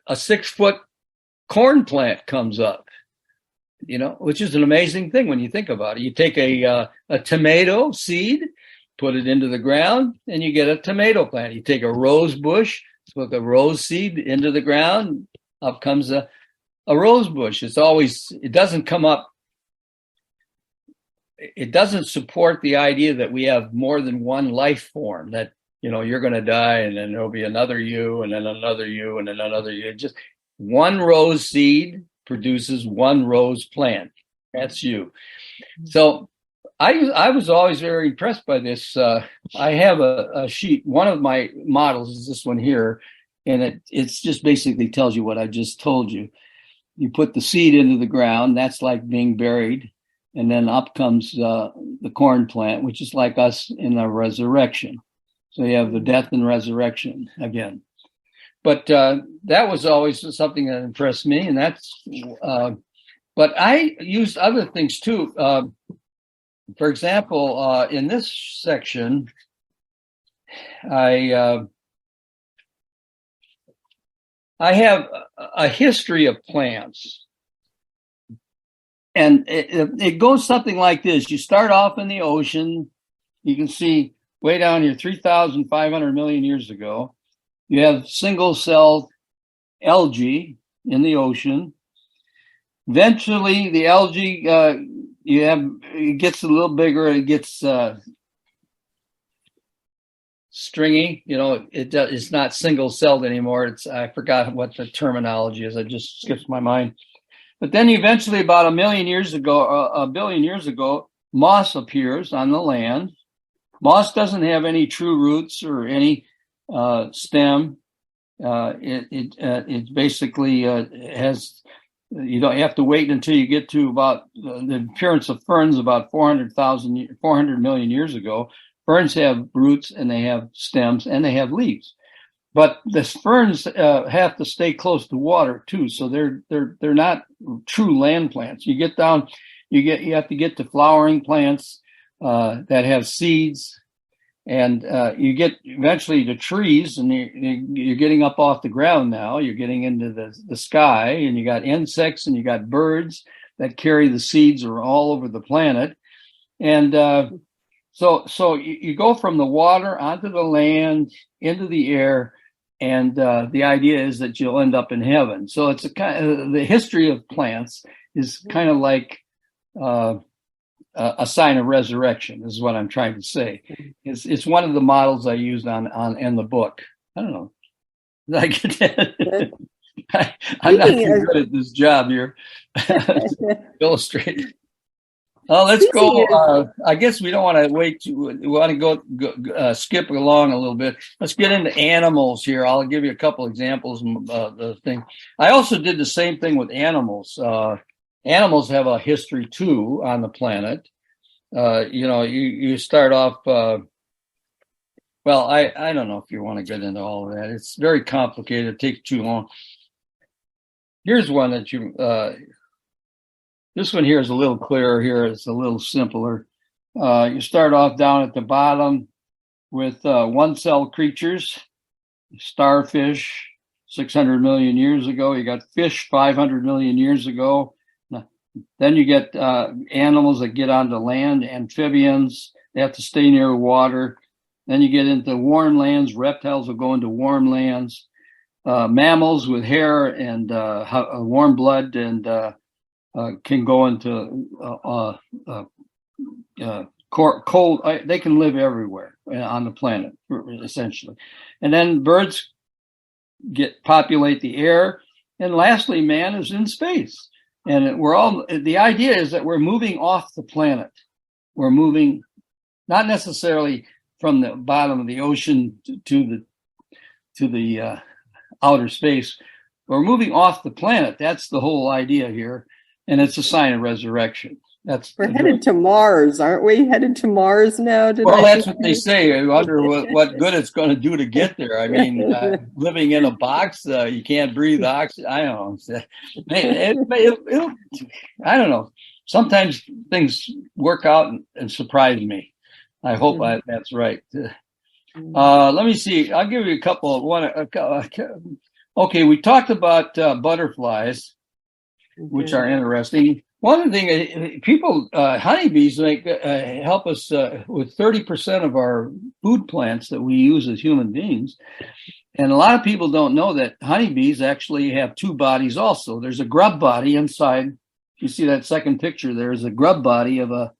a 6-foot corn plant comes up. Which is an amazing thing when you think about it. You take a tomato seed, put it into the ground, and you get a tomato plant. You take a rose bush, put the rose seed into the ground, up comes a rose bush. It doesn't come up. It doesn't support the idea that we have more than one life form, that, you're going to die and then there'll be another you and then another you and then another you. Just one rose seed produces one rose plant. That's you. So I was always very impressed by this. I have a sheet. One of my models is this one here, and it's just basically tells you what I just told you. You put the seed into the ground. That's like being buried, and then up comes the corn plant, which is like us in the resurrection. So you have the death and resurrection again. But that was always something that impressed me, and that's. But I used other things too. For example, in this section, I have a history of plants, and it goes something like this. You start off in the ocean. You can see way down here, 3,500 million years ago. You have single-celled algae in the ocean. Eventually, the algae it gets a little bigger. It gets stringy. It's not single-celled anymore. I forgot what the terminology is. It just skips my mind. But then eventually, about a billion years ago, moss appears on the land. Moss doesn't have any true roots or any stem. It basically has. You don't have to wait until you get to about the appearance of ferns about 400 million years ago. Ferns have roots and they have stems and they have leaves, but the ferns have to stay close to water too. So they're not true land plants. You get down, you have to get to flowering plants that have seeds. And you get eventually to trees, and you're getting up off the ground now. You're getting into the sky, and you got insects and you got birds that carry the seeds all over the planet. And So you go from the water onto the land, into the air, and the idea is that you'll end up in heaven. So it's a kind of, the history of plants is kind of like a sign of resurrection, is what I'm trying to say. It's one of the models I used on in the book. I don't know. Did I get that? I'm not too good at this job here. Illustrate. Let's go. I guess we don't want to wait. We want to go skip along a little bit. Let's get into animals here. I'll give you a couple examples of the thing. I also did the same thing with animals. Animals have a history too on the planet. You start off. Well, I don't know if you want to get into all of that. It's very complicated. It takes too long. Here's one that you. This one here is a little clearer. Here it's a little simpler. You start off down at the bottom with one-cell creatures, starfish, 600 million years ago. You got fish, 500 million years ago. Then you get animals that get onto land, amphibians. They have to stay near water. Then you get into warm lands. Reptiles will go into warm lands. Mammals with hair and warm blood and can go into cold. They can live everywhere on the planet, essentially. And then birds populate the air. And lastly, man is in space. And the idea is that we're moving off the planet. We're moving not necessarily from the bottom of the ocean to the outer space. We're moving off the planet. That's the whole idea here. And it's a sign of resurrection. We're headed to Mars, aren't we? Headed to Mars now? That's what they say. I wonder what good it's going to do to get there. I mean, living in a box, you can't breathe oxygen. I don't know. I don't know. Sometimes things work out and surprise me. I hope that's right. Let me see. I'll give you a couple. Okay, we talked about butterflies, which are interesting. One thing, honeybees help us with 30% of our food plants that we use as human beings. And a lot of people don't know that honeybees actually have two bodies also. There's a grub body inside. You see that second picture, there's a grub body of a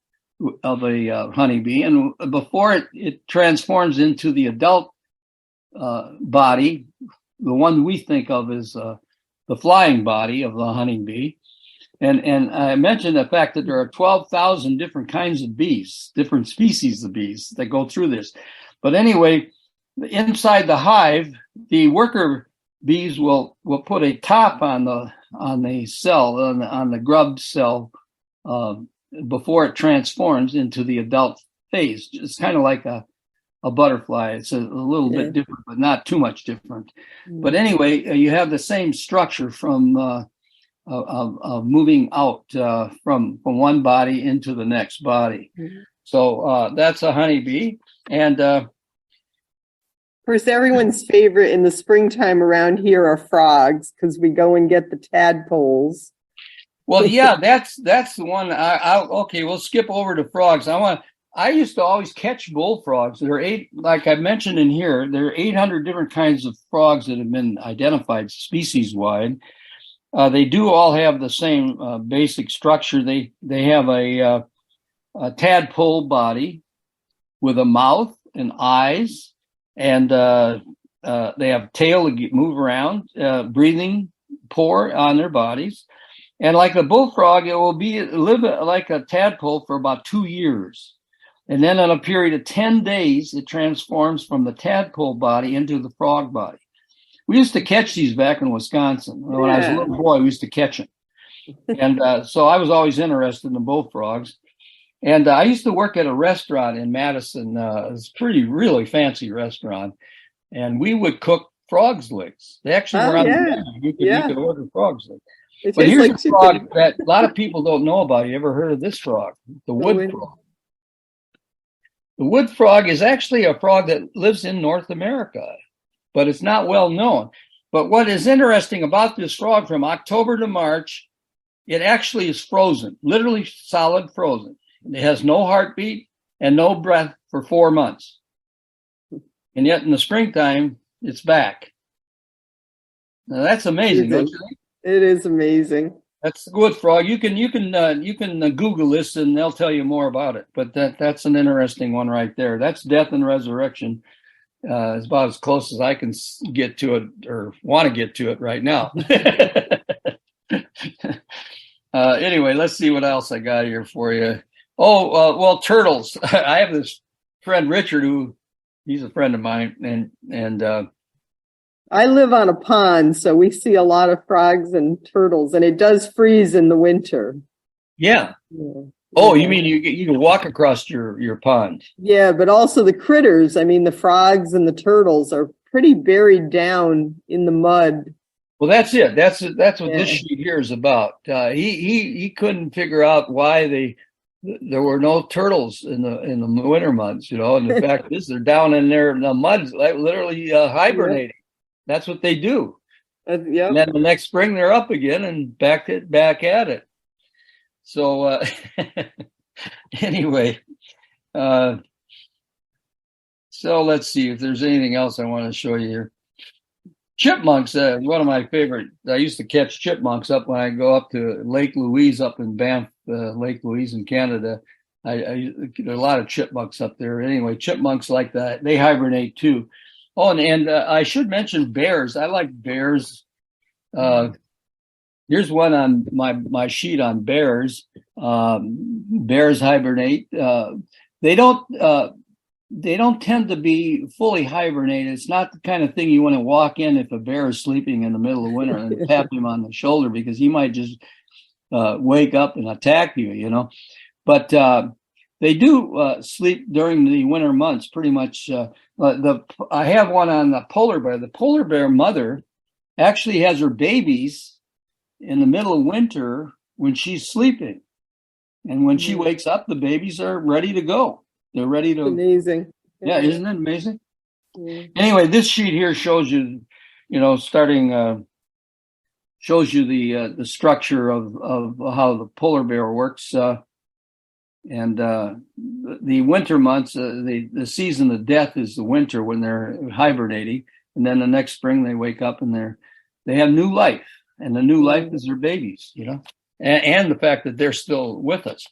honeybee. And before it transforms into the adult body, the one we think of as the flying body of the honeybee. And I mentioned the fact that there are 12,000 different kinds of bees, different species of bees that go through this. But anyway, inside the hive, the worker bees will put a top on the cell, on the grub cell, before it transforms into the adult phase. It's kind of like a butterfly. It's a little bit different, but not too much different. But anyway, you have the same structure from of moving out from one body into the next body. So that's a honeybee. And of course, everyone's favorite in the springtime around here are frogs, because we go and get the tadpoles. Well, yeah, that's the one. Okay, we'll skip over to frogs. I used to always catch bullfrogs. There are like I mentioned in here, there are 800 different kinds of frogs that have been identified species-wide. They do all have the same basic structure. They have a tadpole body with a mouth and eyes, and they have a tail to move around, breathing pore on their bodies. And like a bullfrog, it will live like a tadpole for about 2 years. And then in a period of 10 days, it transforms from the tadpole body into the frog body. We used to catch these back in Wisconsin. When I was a little boy, we used to catch them. And so I was always interested in the bullfrogs. And I used to work at a restaurant in Madison. It was a really fancy restaurant. And we would cook frogs' legs. They actually were on the menu. You could order frogs' legs. But here's a frog that a lot of people don't know about. You ever heard of this frog? The wood frog. The wood frog is actually a frog that lives in North America, but it's not well known. But what is interesting about this frog, from October to March, it actually is frozen, literally solid frozen. It has no heartbeat. and no breath for 4 months. And yet in the springtime, it's back. Now that's amazing, don't you think? It is amazing. That's good, Frog. You can Google this and they'll tell you more about it. But that's an interesting one right there. That's Death and Resurrection. It's about as close as I can get to it or want to get to it right now. Anyway, let's see what else I got here for you. Oh, well, turtles. I have this friend Richard he's a friend of mine, and I live on a pond, so we see a lot of frogs and turtles, and it does freeze in the winter. Yeah. Oh, you mean you can walk across your pond? Yeah, but also the critters. I mean, the frogs and the turtles are pretty buried down in the mud. Well, that's it. That's what this sheet here is about. He couldn't figure out why there were no turtles in the winter months, And the fact is, they're down in there in the mud, like literally hibernating. Yeah. That's what they do. Yeah. And then the next spring they're up again and back at it. So anyway, so let's see if there's anything else I want to show you here. Chipmunks, one of my favorite. I used to catch chipmunks up when I go up to Lake Louise up in Banff, Lake Louise in Canada. There are a lot of chipmunks up there. Anyway, chipmunks like that. They hibernate too. Oh, and I should mention bears. I like bears. Here's one on my sheet on bears. Bears hibernate. They don't tend to be fully hibernated. It's not the kind of thing you want to walk in if a bear is sleeping in the middle of winter and tap him on the shoulder, because he might just wake up and attack you, But they do sleep during the winter months, pretty much. I have one on the polar bear. The polar bear mother actually has her babies in the middle of winter when she's sleeping. And when she wakes up, the babies are ready to go. They're ready to. Amazing. Yeah, isn't it amazing? Yeah. Anyway, this sheet here shows you, shows you the structure of how the polar bear works. And the winter months, the season of death is the winter when they're hibernating, and then the next spring they wake up and they have new life, and the new life is their babies, and the fact that they're still with us.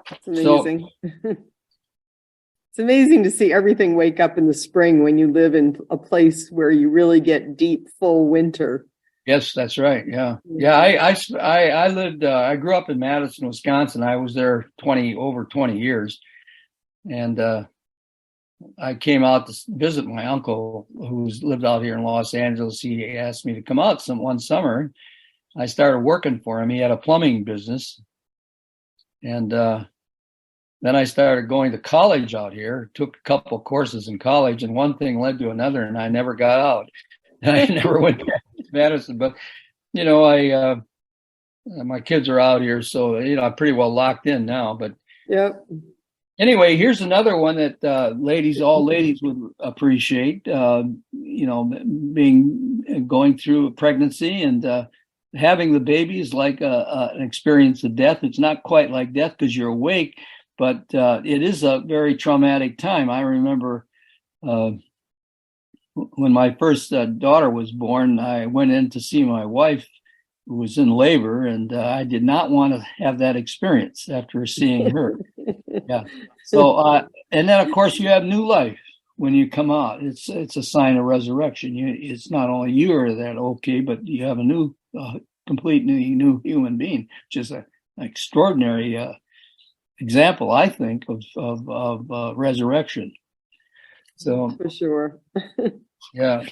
That's amazing. It's amazing to see everything wake up in the spring when you live in a place where you really get deep, full winter. Yes, that's right. Yeah. I lived. I grew up in Madison, Wisconsin. I was there over 20 years, and I came out to visit my uncle who's lived out here in Los Angeles. He asked me to come out one summer. I started working for him. He had a plumbing business, and then I started going to college out here. Took a couple of courses in college, and one thing led to another, and I never got out. I never went back to Madison, but my kids are out here, so I'm pretty well locked in now. But yep. Anyway, here's another one that all ladies would appreciate. Going through a pregnancy and having the baby is like an experience of death. It's not quite like death because you're awake, but it is a very traumatic time. I remember. When my first daughter was born, I went in to see my wife, who was in labor, and I did not want to have that experience after seeing her. Yeah. So, and then of course you have new life when you come out. It's a sign of resurrection. It's not only you are that okay, but you have a new, complete new human being, which is an extraordinary example, I think, of resurrection. So for sure. Yeah.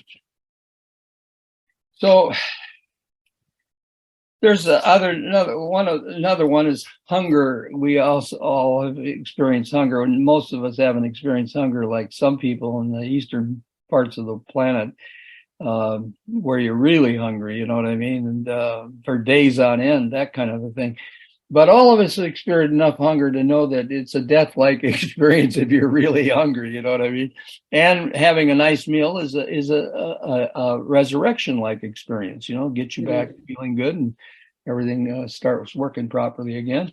So there's another one is hunger. We also all have experienced hunger, and most of us haven't experienced hunger like some people in the eastern parts of the planet, where you're really hungry. You know what I mean? And for days on end, that kind of a thing. But all of us have experienced enough hunger to know that it's a death-like experience if you're really hungry. You know what I mean? And having a nice meal is a resurrection-like experience. Get you back feeling good and everything starts working properly again.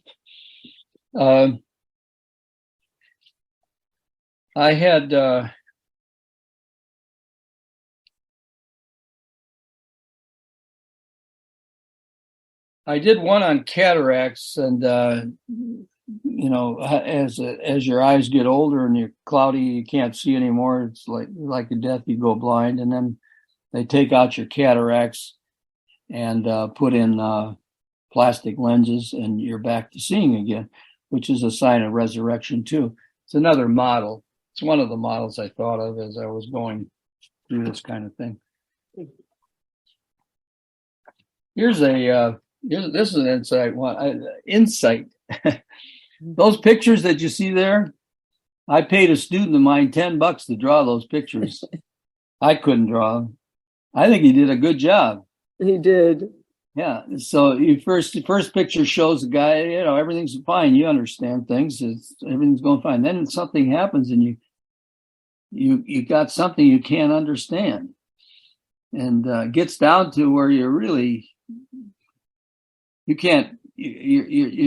I had I did one on cataracts, and as your eyes get older and you're cloudy, you can't see anymore. It's like a death, you go blind, and then they take out your cataracts and put in plastic lenses, and you're back to seeing again, which is a sign of resurrection too. It's another model. It's one of the models I thought of as I was going through this kind of thing. This is an insight. Those pictures that you see there, I paid a student of mine $10 to draw those pictures. I couldn't draw them. I think he did a good job. He did. Yeah. So the first picture shows the guy, everything's fine. You understand things. Everything's going fine. Then something happens and you got something you can't understand. And gets down to where you're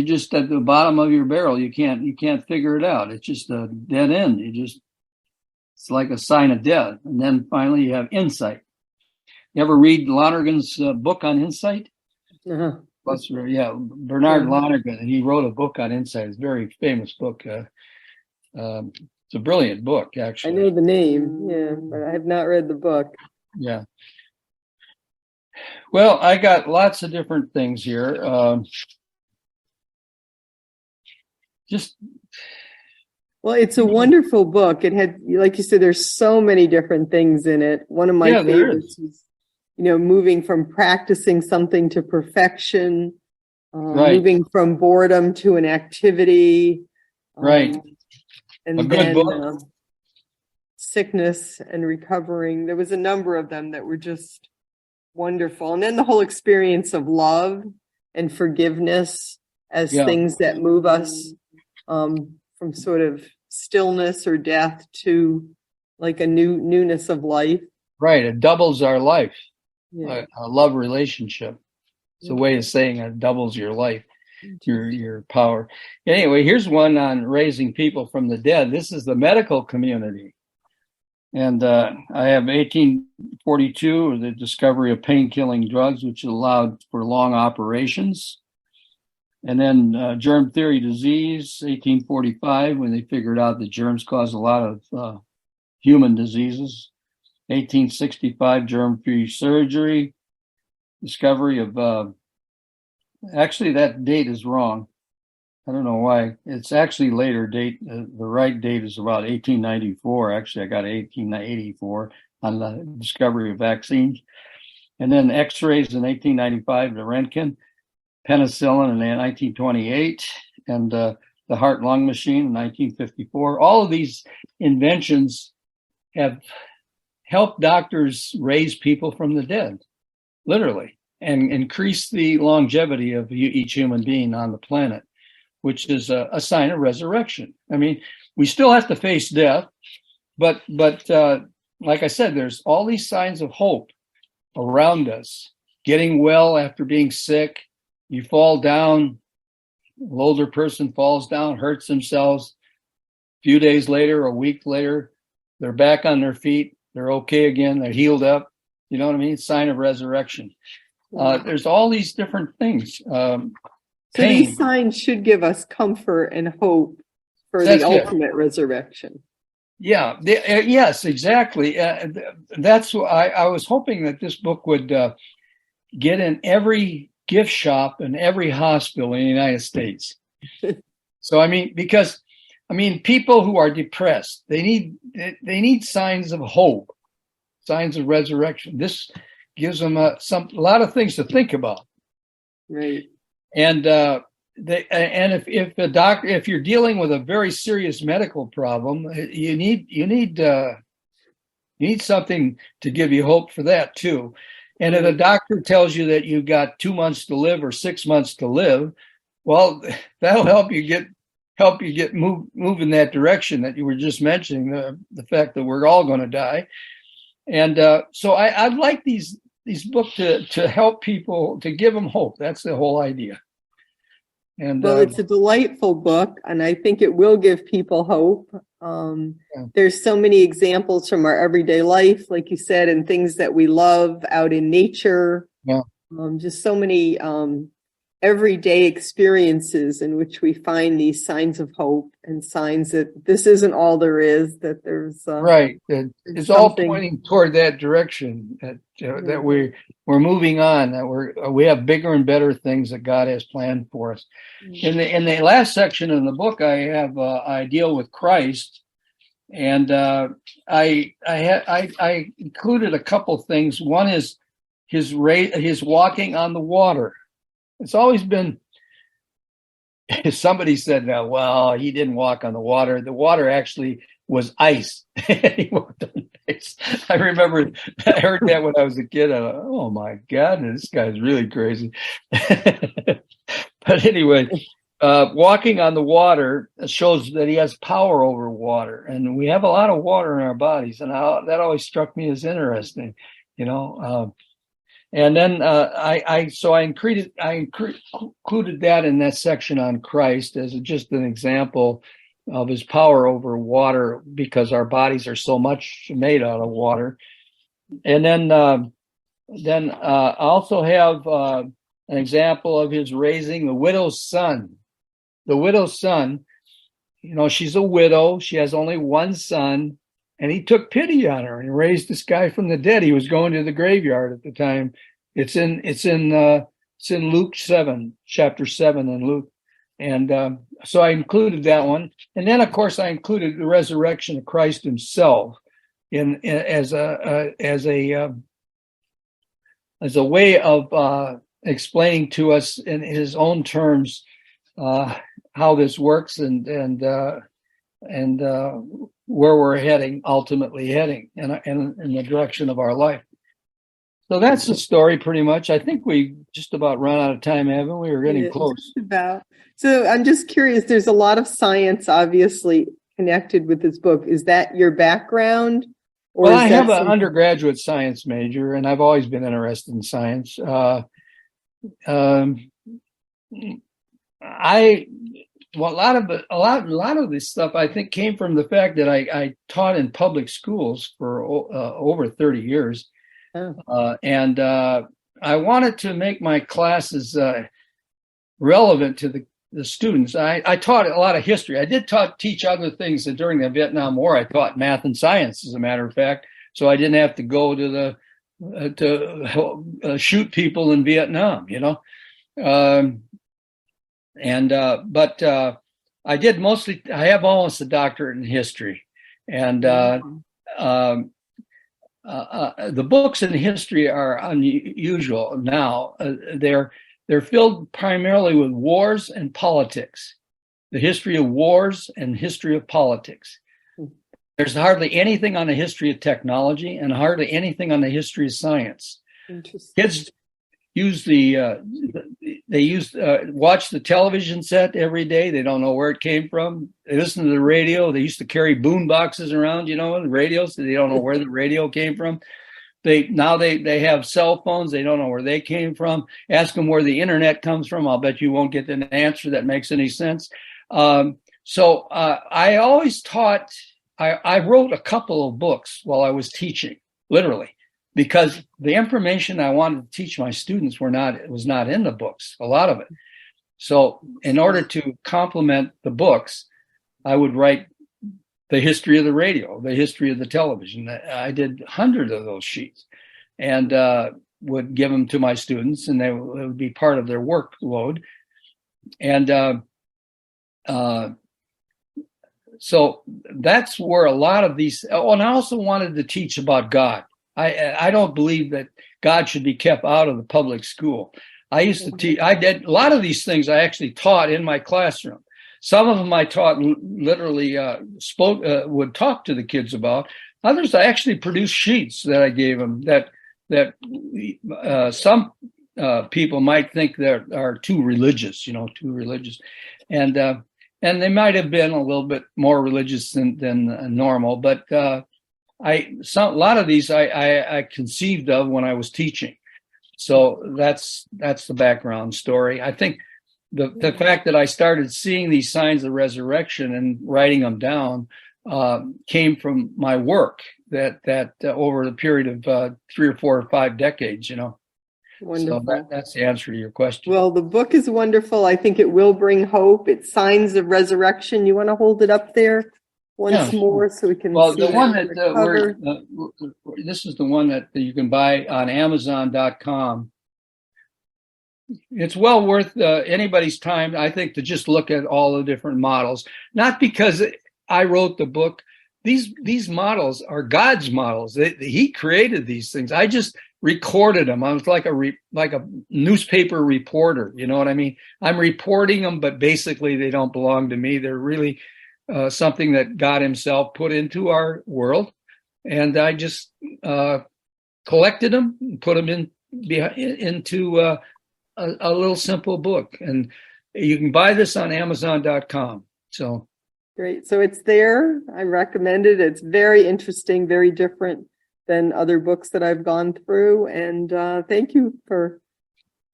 just at the bottom of your barrel. You can't figure it out. It's just a dead end. It's like a sign of death. And then finally you have insight. You ever read Lonergan's book on insight? Uh-huh. Bernard Lonergan. He wrote a book on insight. It's a very famous book. It's a brilliant book, actually. I know the name, yeah, but I have not read the book. Yeah. Well, I got lots of different things here. Well, it's a wonderful book. It had, like you said, there's so many different things in it. One of my favorites was, moving from practicing something to perfection, moving from boredom to an activity. Right. And a good book. Sickness and recovering. There was a number of them that were just wonderful. And then the whole experience of love and forgiveness as things that move us from sort of stillness or death to like a newness of life. Right. It doubles our life. Yeah. A love relationship. It's a way of saying it doubles your life, your power. Anyway, here's one on raising people from the dead. This is the medical community. And I have 1842, the discovery of pain-killing drugs, which allowed for long operations. And then germ theory disease, 1845, when they figured out that germs cause a lot of human diseases. 1865, germ-free surgery. Discovery of, actually that date is wrong. I don't know why. It's actually later date. The right date is about 1894. Actually, I got 1884 on the discovery of vaccines. And then x-rays in 1895, the Röntgen, penicillin in 1928, and the heart-lung machine in 1954. All of these inventions have helped doctors raise people from the dead, literally, and increase the longevity of each human being on the planet, which is a sign of resurrection. I mean, we still have to face death, but like I said, there's all these signs of hope around us. Getting well after being sick, you fall down, an older person falls down, hurts themselves. A few days later, a week later, they're back on their feet. They're okay again. They're healed up. You know what I mean? Sign of resurrection. There's all these different things. So these signs should give us comfort and hope for the ultimate resurrection. Yeah. Yes, exactly. That's why I was hoping that this book would get in every gift shop and every hospital in the United States. So, because people who are depressed, they need signs of hope, signs of resurrection. This gives them a lot of things to think about. Right. And if you're dealing with a very serious medical problem, you need something to give you hope for that too. And if a doctor tells you that you've got 2 months to live or 6 months to live, well, that'll help you get move in that direction that you were just mentioning, the fact that we're all going to die. And so I'd like these books to help people, to give them hope. That's the whole idea. And well, it's a delightful book, and I think it will give people hope. There's so many examples from our everyday life, like you said, and things that we love out in nature. Yeah. Just so many everyday experiences in which we find these signs of hope and signs that this isn't all there is, that there's Right. It's all pointing toward that direction, that we're moving on, that we have bigger and better things that God has planned for us. In the last section of the book, I deal with Christ, and I included a couple things. One is his walking on the water. It's always been, somebody said, well, he didn't walk on the water. The water actually was ice. He walked on ice. I remember I heard that when I was a kid. I thought, oh my God, this guy's really crazy. But anyway, walking on the water shows that he has power over water. And we have a lot of water in our bodies. And that always struck me as interesting, and then I included that in that section on Christ as just an example of his power over water, because our bodies are so much made out of water. And then I also have an example of his raising the widow's son. The widow's son, she's a widow. She has only one son. And he took pity on her and raised this guy from the dead. He was going to the graveyard at the time. It's in Luke 7, chapter 7 in Luke. And so I included that one. And then, of course, I included the resurrection of Christ himself as a way of explaining to us in his own terms how this works and where we're ultimately heading in the direction of our life. So that's the story pretty much. I think we just about run out of time, haven't we? We're getting close. So I'm just curious, there's a lot of science obviously connected with this book. Is that your background? Well, I have an undergraduate science major, and I've always been interested in science. Well, a lot of this stuff I think came from the fact that I taught in public schools for over 30 years, and I wanted to make my classes relevant to the students. I taught a lot of history. I did teach other things during the Vietnam War. I taught math and science, as a matter of fact, so I didn't have to go to shoot people in Vietnam, But I did mostly. I have almost a doctorate in history, and the books in history are unusual now. They're filled primarily with wars and politics, the history of wars and history of politics. There's hardly anything on the history of technology and hardly anything on the history of science. Kids use watch the television set every day. They don't know where it came from. They listen to the radio. They used to carry boom boxes around, the radios. They don't know where the radio came from. They have cell phones. They don't know where they came from. Ask them where the internet comes from. I'll bet you won't get an answer that makes any sense. So I always taught. I wrote a couple of books while I was teaching, literally, because the information I wanted to teach my students was not in the books, a lot of it. So in order to complement the books, I would write the history of the radio, the history of the television. I did hundreds of those sheets and would give them to my students, and it would be part of their workload. And so that's where a lot of these. Oh, and I also wanted to teach about God. I don't believe that God should be kept out of the public school. I used to teach. I did a lot of these things. I actually taught in my classroom. Some of them I taught literally would talk to the kids about. Others I actually produced sheets that I gave them that some people might think that are too religious, and they might have been a little bit more religious than normal, but a lot of these I conceived of when I was teaching. So that's the background story. I think the fact that I started seeing these signs of resurrection and writing them down came from my work that over the period of 3 or 4 or 5 decades, Wonderful. So that's the answer to your question. Well, the book is wonderful. I think it will bring hope. It's Signs of Resurrection. You want to hold it up there once more so we can see the one that this is the one that you can buy on Amazon.com. It's well worth anybody's time, I think, to just look at all the different models. Not because I wrote the book. These models are God's models. He created these things. I just recorded them. I was like a newspaper reporter. You know what I mean? I'm reporting them, but basically they don't belong to me. They're really something that God himself put into our world. And I just collected them and put them into a little simple book. And you can buy this on Amazon.com. So great. So it's there. I recommend it. It's very interesting, very different than other books that I've gone through. And thank you for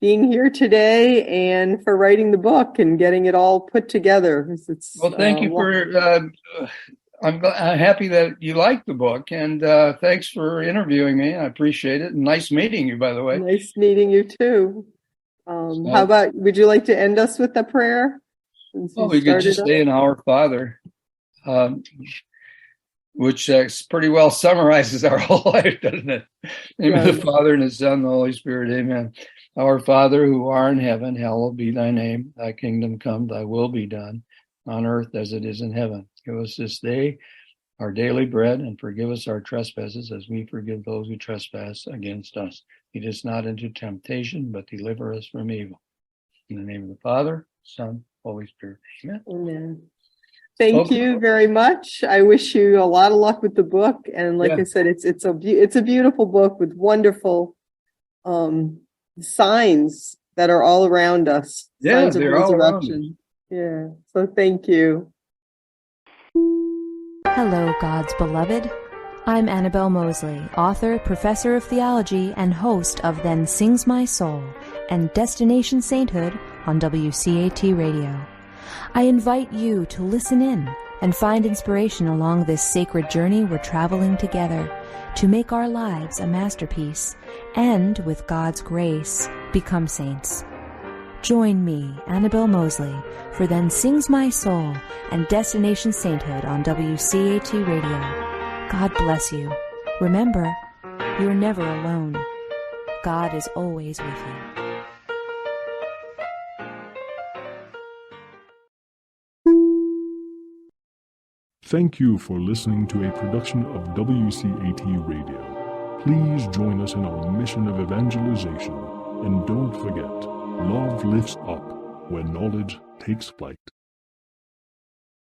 being here today and for writing the book and getting it all put together. Well, thank you for, I'm happy that you like the book, and thanks for interviewing me. I appreciate it. And nice meeting you, by the way. Nice meeting you too. How about, would you like to end us with a prayer? We could just say an Our Father, which pretty well summarizes our whole life, doesn't it? In the name of the Father, and the Son, and the Holy Spirit, amen. Our Father, who art in heaven, hallowed be thy name. Thy kingdom come, thy will be done, on earth as it is in heaven. Give us this day our daily bread, and forgive us our trespasses as we forgive those who trespass against us. Lead us not into temptation, but deliver us from evil. In the name of the Father, Son, Holy Spirit. Amen. Amen. Thank you very much. I wish you a lot of luck with the book. And like I said, it's a beautiful book with wonderful signs that are all around us. Yeah, signs of they're all around resurrection. Yeah. So thank you. Hello, God's beloved. I'm Annabelle Mosley, author, professor of theology, and host of Then Sings My Soul and Destination Sainthood on WCAT Radio. I invite you to listen in and find inspiration along this sacred journey we're traveling together to make our lives a masterpiece and, with God's grace, become saints. Join me, Annabelle Mosley, for Then Sings My Soul and Destination Sainthood on WCAT Radio. God bless you. Remember, you're never alone. God is always with you. Thank you for listening to a production of WCAT Radio. Please join us in our mission of evangelization. And don't forget, love lifts up when knowledge takes flight.